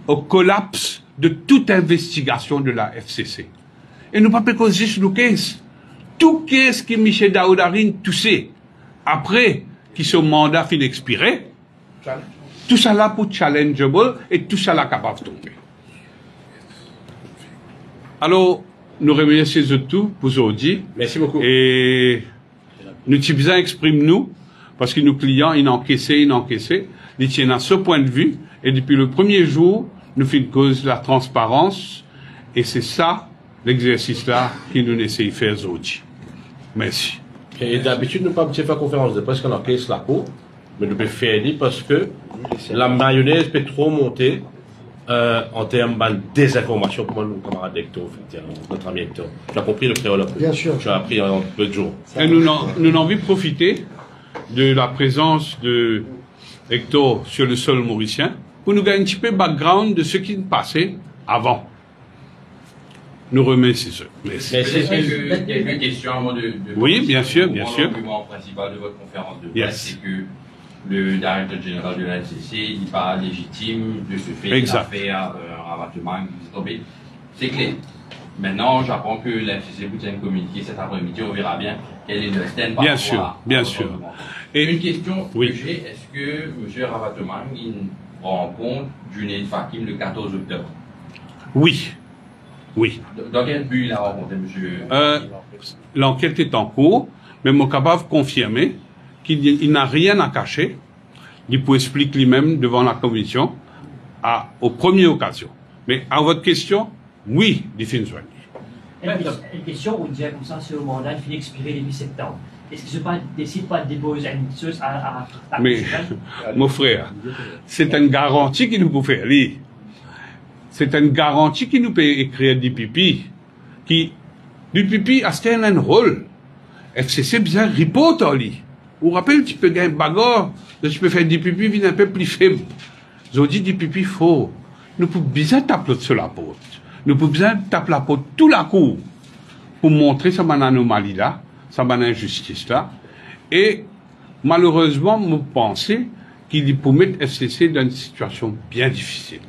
au collapse de toute investigation de la FCC. Et nous pas causer juste le caisse. tout ce que Michel Daoudari toussait, après que son mandat fin expiré, tout ça là pour challengeable et tout ça là capable de tomber. Alors, nous remercions tout pour aujourd'hui. Merci beaucoup. Et nous besoin exprime nous, parce que nos clients, ils encaissé. Ils tiennent à ce point de vue. Et depuis le premier jour, nous faisons cause de la transparence. Et c'est ça, l'exercice là, que nous essayons de faire aujourd'hui. Merci. Et d'habitude, nous ne pouvons pas faire conférence de presse qu'on encaisse la peau, mais nous pouvons faire parce que la mayonnaise peut trop monter en termes de désinformation pour nos camarades Hector, notre ami Hector. Tu as compris le créole un peu? Bien sûr. Tu as appris en peu de jours. Et nous avons envie de profiter de la présence de Hector sur le sol mauricien pour nous gagner un petit peu de background de ce qui passait avant. Nous remercions. Merci. Est-ce qu'il y a quelques questions avant de oui, bien sûr, bien sûr. L'argument principal de votre conférence de presse, Yes. c'est que le directeur général de la FCC n'est pas légitime de ce fait Exact. d'affaire un rabattement qui s'est tombé. C'est clair. Maintenant, j'apprends que la FCC vous tient communiqué cet après-midi, on verra bien quel est le stand par Bien rapport sûr, à bien votre sûr. argument. Et Une question oui. que j'ai, est-ce que M. Rabatomang il prend en compte Junaid Fakim le 14 octobre? oui, oui. Dans quel but il a rencontré M. L'enquête est en cours, mais mon capable confirmer qu'il n'a rien à cacher. Il peut expliquer lui-même devant la commission aux premières occasions. Mais à votre question, oui, il fait une soigne. Une question, on dirait comme ça, c'est le mandat qui finit expirer début septembre. Est-ce que je décide pas de déposer une chose à Mais, mon frère, c'est une garantie qu'il nous peut faire. C'est une garantie qu'il nous peut écrire du pipi. Du pipi, c'est un rôle. FCC besoin de report, Vous rappelez, tu peux gagner une bagarre, tu peux faire du pipi, il un peu plus faible. J'ai dit du pipi faux. Nous pouvons bien taper sur la porte. Nous pouvons bien taper la porte toute la cour pour montrer cette anomalie là, cette injustice là. Et malheureusement, je pense qu'il peut mettre FCC dans une situation bien difficile.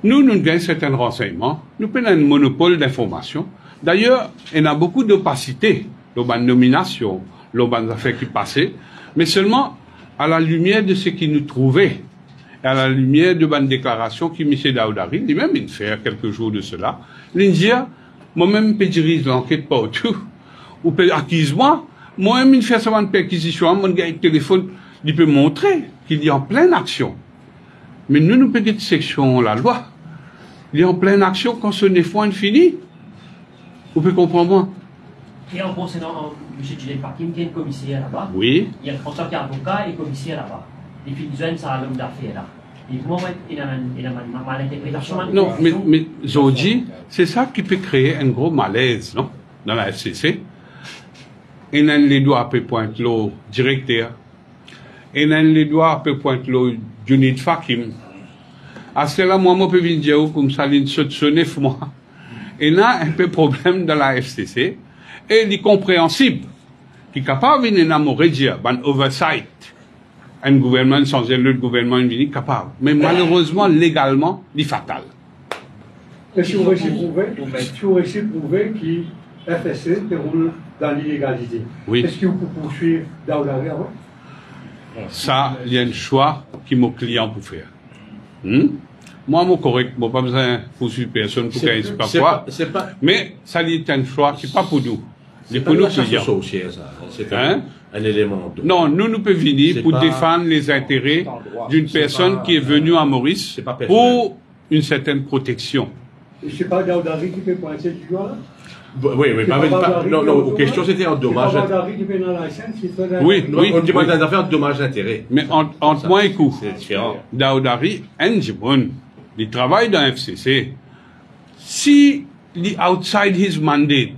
Nous gagnons certains renseignements, nous prenons un monopole d'information. D'ailleurs, il y a beaucoup d'opacité dans la nomination, dans les affaires qui passaient, mais seulement à la lumière de ce qu'il nous trouvait, et à la lumière de la déclaration que M. Daoudari, lui-même, il fait quelques jours de cela, il dit, moi-même, je dirige l'enquête partout, ou peut accuse-moi, moi-même, il fait seulement une perquisition, mon gars, il téléphone, il peut montrer qu'il est en pleine action. Mais nous, nous petite section, la loi, il est en pleine action quand ce n'est point fini. Vous pouvez comprendre moi? Et en concernant M. Junaid Fakim, qui est commissaire là-bas, Oui. il y a en tant qu'avocat et commissaire là-bas. Et puis, nous avons ça l'homme d'affaires là. Et comment il y a une malinterprétation? Non, mais Zodi, c'est ça qui peut créer un gros malaise, non? Dans la FCC. Et on les doigts peut pointer le directeur. Et on les doigts peut pointer le Junaid Fakim. À cela, moi, je peux dire comme ça, il se 9 mois. Et là, un peu problème dans la FCC. Et il est compréhensible. Qui est capable d'énamorer dire, un oversight. Un gouvernement sans un autre gouvernement, il est capable. Mais malheureusement, légalement, il est fatal. Est-ce que vous avez prouvé que FSC déroule dans l'illégalité? Oui. Est-ce que vous pouvez poursuivre Daoudari avant? Ça, il y a un choix que mon client peut faire. Moi, mon correct, moi, pas besoin de poursuivre personne pour qu'il ne sais pas quoi. Mais ça, il y a un choix qui n'est pas pour nous. C'est pour nos clients. C'est Hein? un élément de... Non, nous pouvons venir pour pas- défendre les intérêts d'une personne pas- qui est venue à Maurice c'est pas personnel. pour une certaine protection. Et c'est pas Daoudari qui peut pointer du doigt là? Oui, mais pas... Non, la question c'était un dommage... C'est pas Daoudari qui peut dans la scène, c'est ça? Oui, Non, oui. on dit pas oui. d'affaires de dommage d'intérêt. Mais entre moi et coup, C'est différent. Daoudari, il travaille dans FCC. Si il est outside his mandate,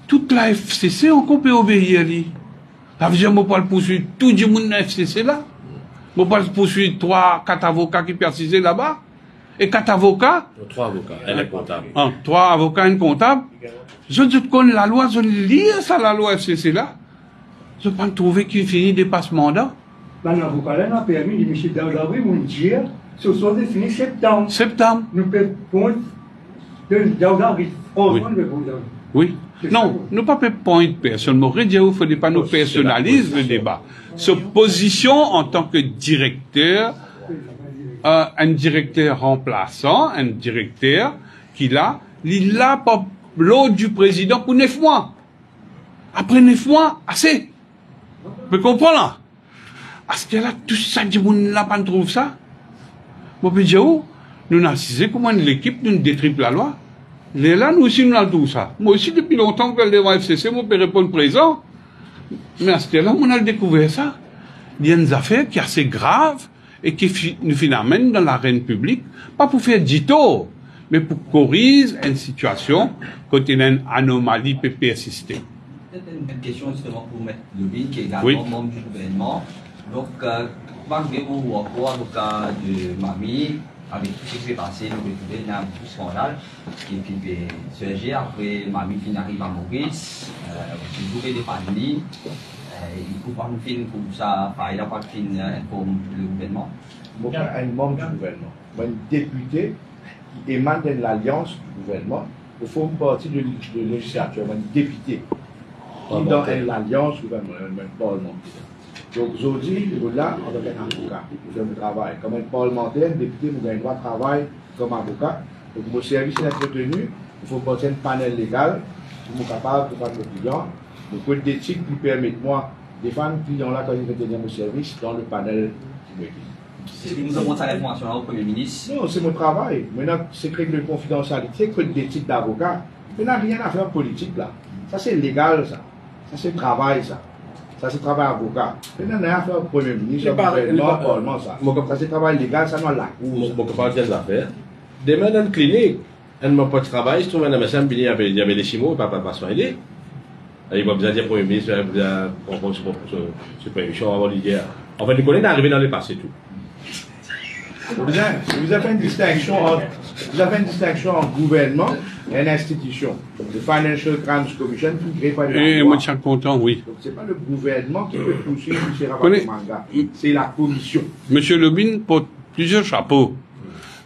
toute la FCC encore peut obéir à lui. Ça veut dire que je ne peux pas poursuivre tout le monde dans la FCC là. Je ne peux pas poursuivre 3, 4 avocats qui persistent là-bas. Et 4 avocats, 3 avocats, elle est comptable. 3 avocats et un comptable. Je ne connais la loi, je lis ça, la loi FCC là. Je ne peux pas trouver qu'il finit dépasse mandat. L'avocat là n'a permis de M. Daoudari de dire ce soit défini septembre. Septembre. Nous pouvons de Daoudari. Oui. Oui. Non, nous pas point de personne. Il ne faut pas nous personnaliser le débat. Sa position en tant que directeur, un directeur remplaçant, un directeur qui l'a, il l'a pas l'ordre du président pour 9 mois. Après 9 mois, assez. Vous comprenez là? Est-ce que là, tout ça, du monde là, pas trouve ça? Bon, puis nous avons assisté comment l'équipe nous détripe la loi. Et là, nous aussi, nous avons tout ça. Moi aussi, depuis longtemps que je devant FCC, moi, je peux répondre présent. Mais à ce là on a découvert ça. Il y a des affaires qui sont assez graves et qui nous amènent dans l'arène publique, pas pour faire dito, mais pour corriger une situation quand il y a une anomalie peut persister. Peut-être une question justement pour M. Lobin, qui est également Oui. membre du gouvernement. Donc, malgré-vous ou encore avocat de Mamie, avec tout ce qui s'est passé, nous retrouvons dans un scandale, et puis surgir après Mamie qui arrive à Maurice, vous trouvez des familles, il faut pas nous faire comme ça, il n'a pas de informe le gouvernement. Moi, un membre du gouvernement, un député qui émane de l'alliance du gouvernement, il faut une partie de législature, un député qui est dans l'alliance gouvernementale, un parlementaire. Donc, aujourd'hui, là, on devient un avocat pour faire le travail. Comme un parlementaire, un député, nous avons le droit de travailler comme avocat. Donc, mon service est entretenu, il faut passer un panel légal pour être capable de faire le client. Le code d'éthique qui permet moi de défendre le client là quand il veut tenir mon service dans le panel qui me dit. Nous avons ça l'information au Premier ministre. Non, c'est mon travail. Maintenant, c'est règle de confidentialité, code d'éthique d'avocat. Il n'a rien à faire en politique là. Ça, c'est légal, ça. Ça, c'est travail, ça. Ça, c'est travail avocat. Maintenant, on a à faire au Premier ministre, au gouvernement, au Parlement, ça. Ça, c'est travail légal, ça, non, la cour. Mon parle des affaires. Demain, dans une clinique, un n'a pas de travail, je trouve un médecin, il y avait les chimos, il ne peut pas soigner. Il va besoin dire Premier ministre, il va besoin de supervision avant l'hier. En fait, nous connaissons d'arriver dans le passé tout. Vous avez une distinction entre gouvernement et une institution. Le Financial Crimes Commission qui crée pas de Et moi, je suis content, oui. Donc, ce n'est pas le gouvernement qui peut poursuivre M. Ravatomanga, c'est la commission. Monsieur Lobin porte plusieurs chapeaux.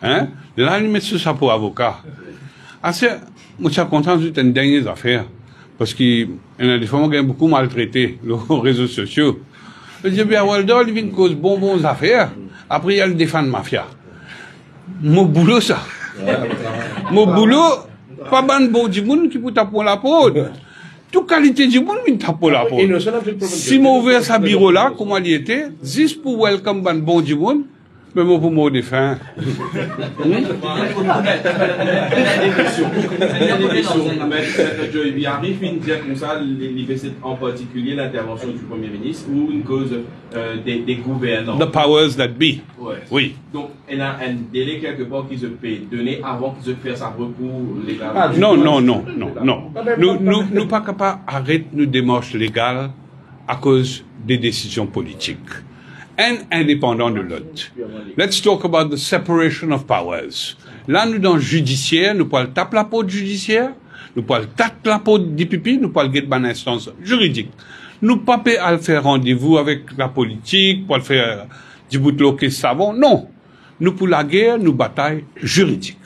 Hein? Là, il met ce chapeau avocat. Assez, moi, je suis content de une dernière affaire. Parce qu'il y a des femmes qui ont beaucoup maltraité les réseaux sociaux. Je dis, bien, Waldo, il vient cause bonbons affaires. Après, il y a le défendre mafia. Mon boulot, ça. Mon boulot, pas ban bon du monde qui peut taper la peau. Toute qualité du monde, il tape la peau. Si mon ouvert sa bureau là, comment il était, juste pour welcome ban bon du monde, mais moi pour mon défunt. Il arrive une dire comme ça, en particulier l'intervention du Premier ministre ou une cause des gouvernants. The powers that be. Ouais. Oui. Donc, il y a un délai quelque part qu'ils se peut donner avant qu'ils se fassent un recours légal. Non. Nous pas capables d'arrêter nos démarches légales à cause des décisions politiques. Un indépendant de l'autre. Let's talk about the separation of powers. Là, nous, dans le judiciaire, nous pouvons taper la peau du judiciaire, nous pouvons taper la peau du pipi, nous pouvons get une instance juridique. Nous pas à faire rendez-vous avec la politique, pour le faire du bout de l'eau qui savon. Non. Nous, pour la guerre, nous bataille juridique.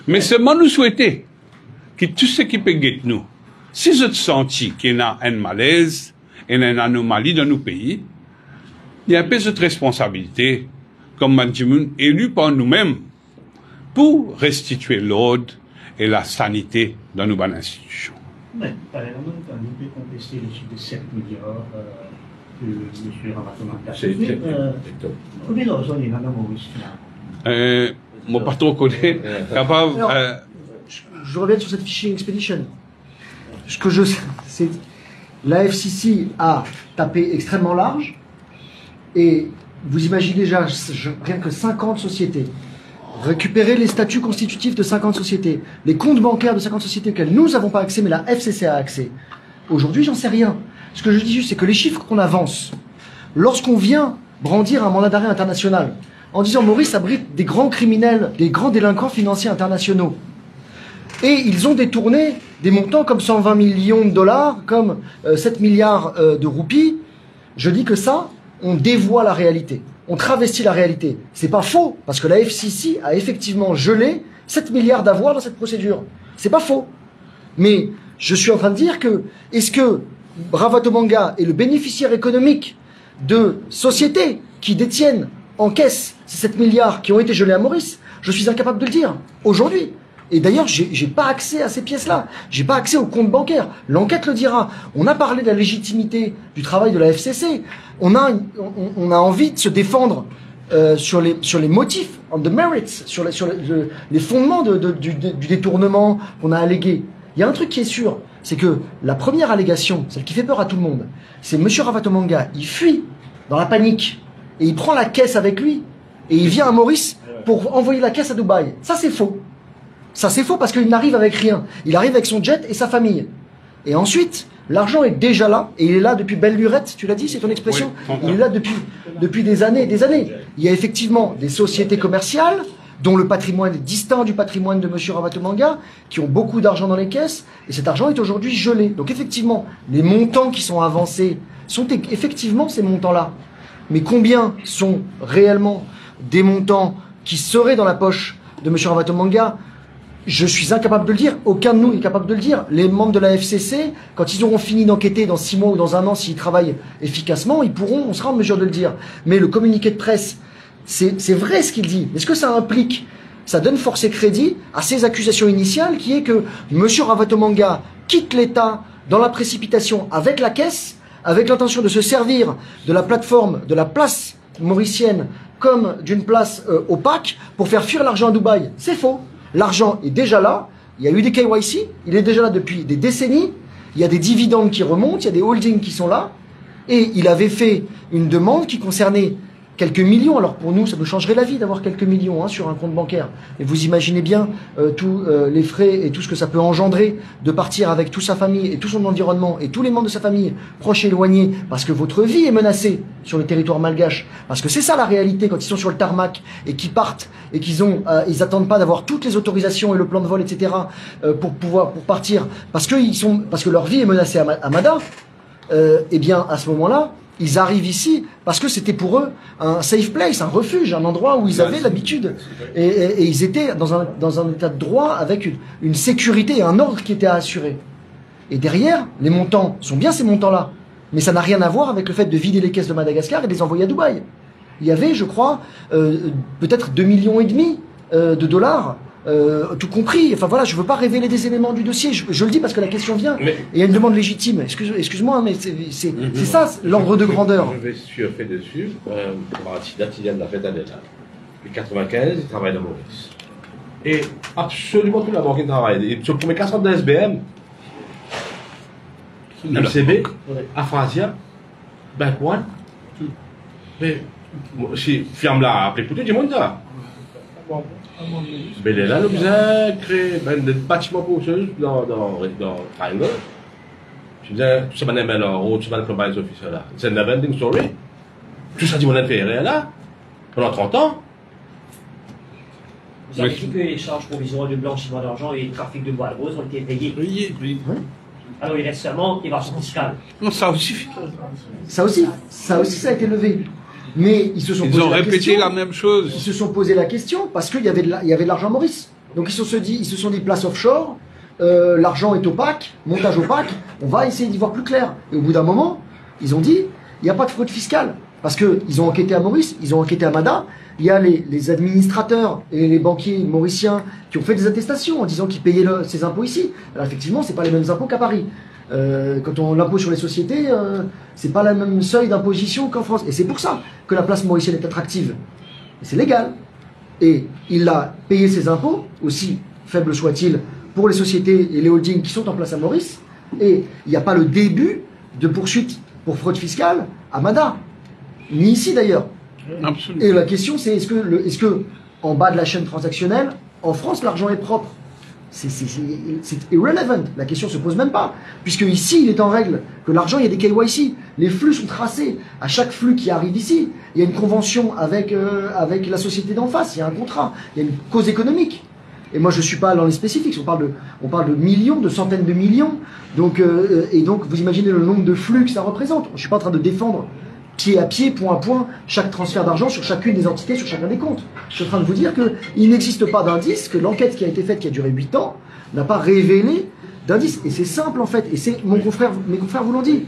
Mais seulement nous souhaiter que tout ce qui peut guetter nous, si vous senti qu'il y a un malaise, et une anomalie dans nos pays, il y a un peu cette responsabilité, comme Manjimoun, élu par nous-mêmes, pour restituer l'ordre et la sanité dans nos bonnes institutions. Mais, par exemple, nous pouvons contester le chiffre de 7 milliards que M. Ravatomanga a fait. Combien d'argent il y a dans Maurice? Moi, pas trop connaître, capable. Alors, je reviens sur cette phishing expedition. Ce que je sais, c'est la FCC a tapé extrêmement large. Et vous imaginez déjà, rien que 50 sociétés, récupérer les statuts constitutifs de 50 sociétés, les comptes bancaires de 50 sociétés auxquels nous n'avons pas accès, mais la FCC a accès. Aujourd'hui, j'en sais rien. Ce que je dis juste, c'est que les chiffres qu'on avance, lorsqu'on vient brandir un mandat d'arrêt international, en disant Maurice abrite des grands criminels, des grands délinquants financiers internationaux, et ils ont détourné des montants comme 120 millions de dollars, comme 7 milliards de roupies, je dis que ça, on dévoie la réalité, on travestit la réalité. C'est pas faux, parce que la FCC a effectivement gelé 7 milliards d'avoirs dans cette procédure. C'est pas faux. Mais Je suis en train de dire que, est-ce que Ravatomanga est le bénéficiaire économique de sociétés qui détiennent en caisse ces 7 milliards qui ont été gelés à Maurice? Je suis incapable de le dire aujourd'hui. Et d'ailleurs, j'ai pas accès à ces pièces-là. J'ai pas accès aux comptes bancaires. L'enquête le dira. On a parlé de la légitimité du travail de la FCC. On a envie de se défendre sur les motifs, on the merits, sur les fondements du détournement qu'on a allégué. Il y a un truc qui est sûr, c'est que la première allégation, celle qui fait peur à tout le monde, c'est M. Ravatomanga, il fuit dans la panique et il prend la caisse avec lui et il vient à Maurice pour envoyer la caisse à Dubaï. Ça, c'est faux. Ça, c'est faux parce qu'il n'arrive avec rien. Il arrive avec son jet et sa famille. Et ensuite, l'argent est déjà là, et il est là depuis belle lurette, tu l'as dit, c'est ton expression? Oui, il est là depuis des années et des années. Il y a effectivement des sociétés commerciales, dont le patrimoine est distinct du patrimoine de M. Ravatomanga, qui ont beaucoup d'argent dans les caisses, et cet argent est aujourd'hui gelé. Donc effectivement, les montants qui sont avancés sont effectivement ces montants-là. Mais combien sont réellement des montants qui seraient dans la poche de M. Ravatomanga? Je suis incapable de le dire, aucun de nous est capable de le dire. Les membres de la FCC, quand ils auront fini d'enquêter dans 6 mois ou dans 1 an, s'ils travaillent efficacement, on sera en mesure de le dire. Mais le communiqué de presse, c'est vrai ce qu'il dit. Mais ce que ça implique, ça donne force et crédit à ces accusations initiales, qui est que M. Ravatomanga quitte l'État dans la précipitation avec la caisse, avec l'intention de se servir de la plateforme, de la place mauricienne, comme d'une place opaque, pour faire fuir l'argent à Dubaï. C'est faux. L'argent est déjà là, il y a eu des KYC, il est déjà là depuis des décennies, il y a des dividendes qui remontent, il y a des holdings qui sont là, et il avait fait une demande qui concernait quelques millions. Alors pour nous, ça nous changerait la vie d'avoir quelques millions sur un compte bancaire. Et vous imaginez bien tous les frais et tout ce que ça peut engendrer de partir avec toute sa famille et tout son environnement et tous les membres de sa famille proches et éloignés, parce que votre vie est menacée sur le territoire malgache. Parce que c'est ça la réalité quand ils sont sur le tarmac et qu'ils partent et ils attendent pas d'avoir toutes les autorisations et le plan de vol, etc. pour partir, parce que leur vie est menacée à Mada. Eh bien à ce moment-là, ils arrivent ici parce que c'était pour eux un safe place, un refuge, un endroit où ils avaient l'habitude. Et ils étaient dans un état de droit avec une sécurité et un ordre qui était à assurer. Et derrière, les montants sont bien ces montants-là. Mais ça n'a rien à voir avec le fait de vider les caisses de Madagascar et de les envoyer à Dubaï. Il y avait, je crois, peut-être 2,5 millions de dollars. Tout compris. Enfin voilà, je veux pas révéler des éléments du dossier. Je le dis parce que la question vient. Et il y a une demande légitime. Excuse-moi, mais c'est ça l'ordre de grandeur. Je vais surfer dessus. Maratidat, il vient de la fête d'année là. Depuis 95, il travaille dans Maurice. Et absolument tout la banque il travaille. Et sur le premier 4 de SBM, MCB, Afrasia, Bank One. Mais si ferme là, après pour tout le monde là. Mais là, nous avons créé des bâtiments pour eux dans Triangle. Je disais, tout ça, c'est un road, tout ça, c'est un officer là. C'est une vending story. Tout ça, dit, on a fait là, pendant 30 ans. Vous avez dit que les charges provisoires de blanchiment d'argent et de trafic de bois de rose ont été payées. Oui. Alors, il reste seulement l'évasion fiscale. Non, ça aussi. Ça a été levé. Mais ils ont répété la même chose. Ils se sont posé la question parce qu'il y avait de l'argent Maurice. Donc ils se sont dit place offshore, l'argent est opaque, montage opaque, on va essayer d'y voir plus clair. Et au bout d'un moment, ils ont dit, il n'y a pas de fraude fiscale. Parce qu'ils ont enquêté à Maurice, ils ont enquêté à Mada, il y a les administrateurs et les banquiers mauriciens qui ont fait des attestations en disant qu'ils payaient ces impôts ici. Alors effectivement, c'est pas les mêmes impôts qu'à Paris. Quand on l'impôt sur les sociétés, c'est pas le même seuil d'imposition qu'en France. Et c'est pour ça que la place mauricienne est attractive. Et c'est légal. Et il a payé ses impôts, aussi faibles soient-ils, pour les sociétés et les holdings qui sont en place à Maurice. Et il n'y a pas le début de poursuite pour fraude fiscale à Mada. Ni ici d'ailleurs. Absolument. Et la question c'est est-ce que en bas de la chaîne transactionnelle, en France, l'argent est propre? C'est irrelevant. La question se pose même pas. Puisque ici, il est en règle que l'argent, il y a des KYC. Les flux sont tracés. À chaque flux qui arrive ici, il y a une convention avec la société d'en face. Il y a un contrat. Il y a une cause économique. Et moi, je suis pas dans les spécifiques. On parle de millions, de centaines de millions. Donc, et donc, vous imaginez le nombre de flux que ça représente. Je suis pas en train de défendre pied à pied, point à point, chaque transfert d'argent sur chacune des entités, sur chacun des comptes. Je suis en train de vous dire qu'il n'existe pas d'indice, que l'enquête qui a été faite, qui a duré 8 ans, n'a pas révélé d'indices. Et c'est simple en fait. Et c'est mes confrères vous l'ont dit.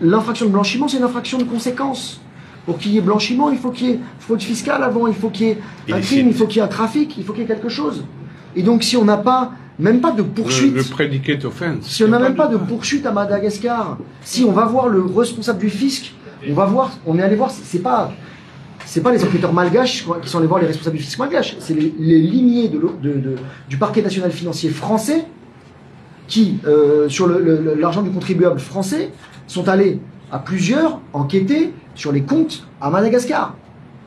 L'infraction de blanchiment, c'est une infraction de conséquence. Pour qu'il y ait blanchiment, il faut qu'il y ait fraude fiscale avant, il faut qu'il y ait un crime, il faut qu'il y ait un trafic, il faut qu'il y ait quelque chose. Et donc si on n'a pas, même pas de poursuite, le predicate offense. Si on n'a même pas de poursuite à Madagascar, si on va voir le responsable du fisc, on est allé voir, c'est pas les enquêteurs malgaches qui sont allés voir les responsables du fisc malgaches, c'est les limiers du parquet national financier français qui, sur l'argent du contribuable français, sont allés à plusieurs enquêter sur les comptes à Madagascar.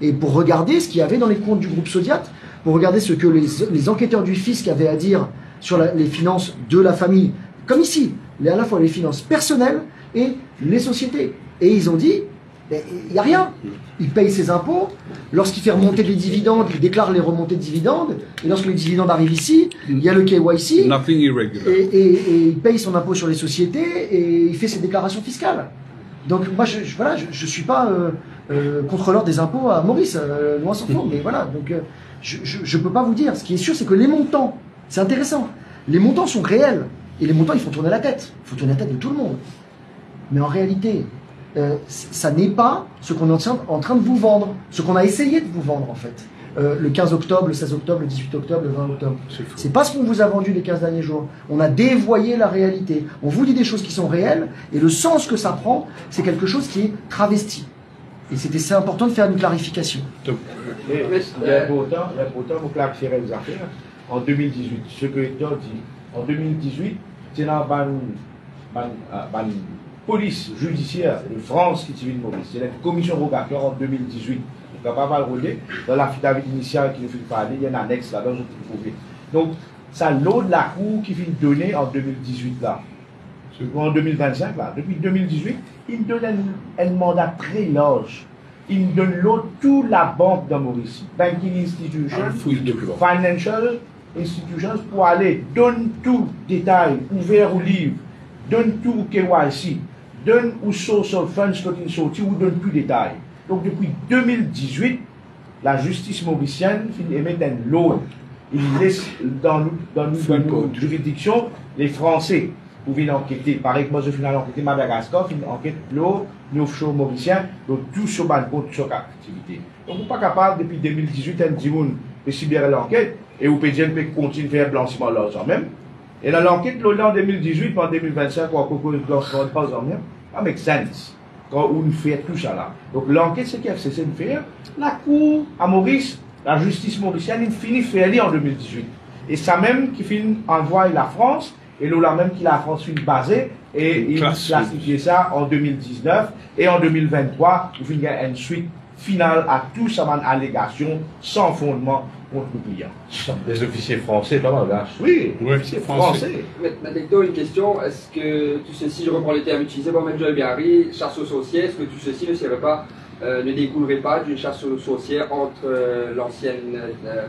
Et pour regarder ce qu'il y avait dans les comptes du groupe Sodiat, pour regarder ce que les enquêteurs du fisc avaient à dire sur les finances de la famille, comme ici, à la fois les finances personnelles et les sociétés. Et ils ont dit, il n'y a rien. Il paye ses impôts. Lorsqu'il fait remonter les dividendes, il déclare les remontées de dividendes. Et lorsque les dividendes arrivent ici, il y a le KYC. Nothing irregular. Et il paye son impôt sur les sociétés et il fait ses déclarations fiscales. Donc moi, je suis pas contrôleur des impôts à Maurice, loin s'en faut. Mais voilà, donc je peux pas vous dire. Ce qui est sûr, c'est que les montants, c'est intéressant. Les montants sont réels. Et les montants, il faut tourner la tête. Il faut tourner la tête de tout le monde. Mais en réalité, ça n'est pas ce qu'on est en train de vous vendre, ce qu'on a essayé de vous vendre en fait. Le 15 octobre, le 16 octobre, le 18 octobre, le 20 octobre. C'est pas ce qu'on vous a vendu les 15 derniers jours. On a dévoyé la réalité. On vous dit des choses qui sont réelles et le sens que ça prend, c'est quelque chose qui est travesti. Et c'est important de faire une clarification. Mais pourtant, vous clarifiez les affaires. En 2018, ce que Hector dit, en 2018, c'est dans la police judiciaire de France qui tire une mauvaise. C'est la commission rogatoire en 2018. On ne va pas le dans l'affidavit initial qui nous fait parler, il y a un annexe là-dedans, je peux trouver. Donc, ça l'eau de la cour qui fait donner en 2018 là. En 2025 là. Depuis 2018, il donne un mandat très large. Il donne l'autre toute la banque de Mauricie. Banking institution, financial institutions pour aller, donne tout détail, ouvert au livre, donne tout au KYC, donne au social funds quand il sorti, ou donne tout détail. Donc depuis 2018, la justice mauricienne émet un lot. Il laisse dans nos juridictions les Français pour venir enquêter. Pareil que moi je finis enquêter Madagascar, je enquête l'eau, nous offshore mauricien, donc tout sur ma compte, sur activité. Donc on n'est pas capable depuis 2018 de dire de cyber l'enquête et au PDN peut continuer à faire blanchiment l'argent même. Et dans l'enquête, en 2018, en 2025, on ne pas en même. Ça make sense. Quand on fait tout ça là. Donc l'enquête, c'est qu'elle FCC de faire. La Cour à Maurice, la justice mauricienne, il finit de faire en 2018. Et ça même qui finit envoie la France, et là même qui la France finit basée, et il classifie ça en 2019, et en 2023, il finit une suite finale à tout ça, une allégation sans fondement contre le client. Les officiers français, pas mal, là. Oui, les officiers français. Maintenant, une question, est-ce que tout ceci, je reprends les termes utilisés par M. Joël-Biarri, chasse aux sorcières, est-ce que tout ceci ne découlerait pas d'une chasse aux sorcières entre l'ancienne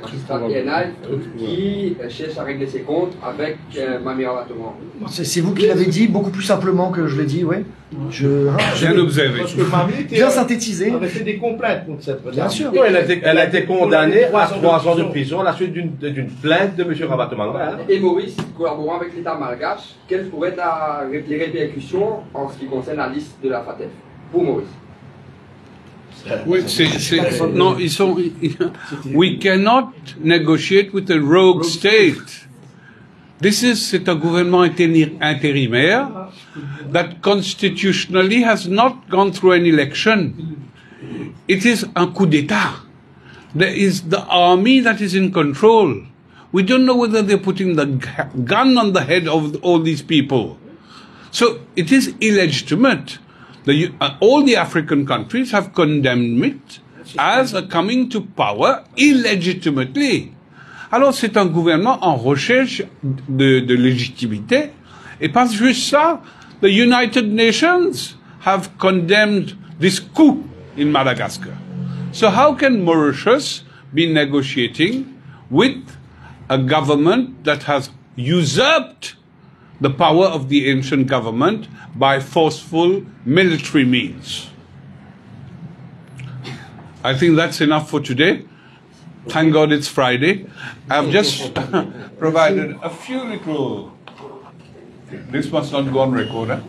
magistrate PNL qui cherche à régler ses comptes avec Mamie Ravatoman? C'est vous qui l'avez dit, beaucoup plus simplement que je l'ai dit, oui. Bien observé. Parce que Mamie bien synthétisé. avait fait des complaintes contre cette Bien sûr. Elle a été condamnée à 3 ans de prison à la suite d'une plainte de M. Ravatoman. Et Maurice, collaborant avec l'État malgache, quelles pourraient être les répercussions en ce qui concerne la liste de la FATF pour Maurice? Oui, non, ils sont. We cannot negotiate with a rogue state. C'est un gouvernement intérimaire that constitutionally has not gone through an election. It is un coup d'État. There is the army that is in control. We don't know whether they're putting the gun on the head of all these people. So it is illegitimate. All the African countries have condemned it as a coming to power illegitimately. Alors c'est un gouvernement en recherche de légitimité. Et pas juste ça, the United Nations have condemned this coup in Madagascar. So how can Mauritius be negotiating with a government that has usurped the power of the ancient government by forceful military means? I think that's enough for today. Thank God it's Friday. I've just provided a few little This must not go on record, eh?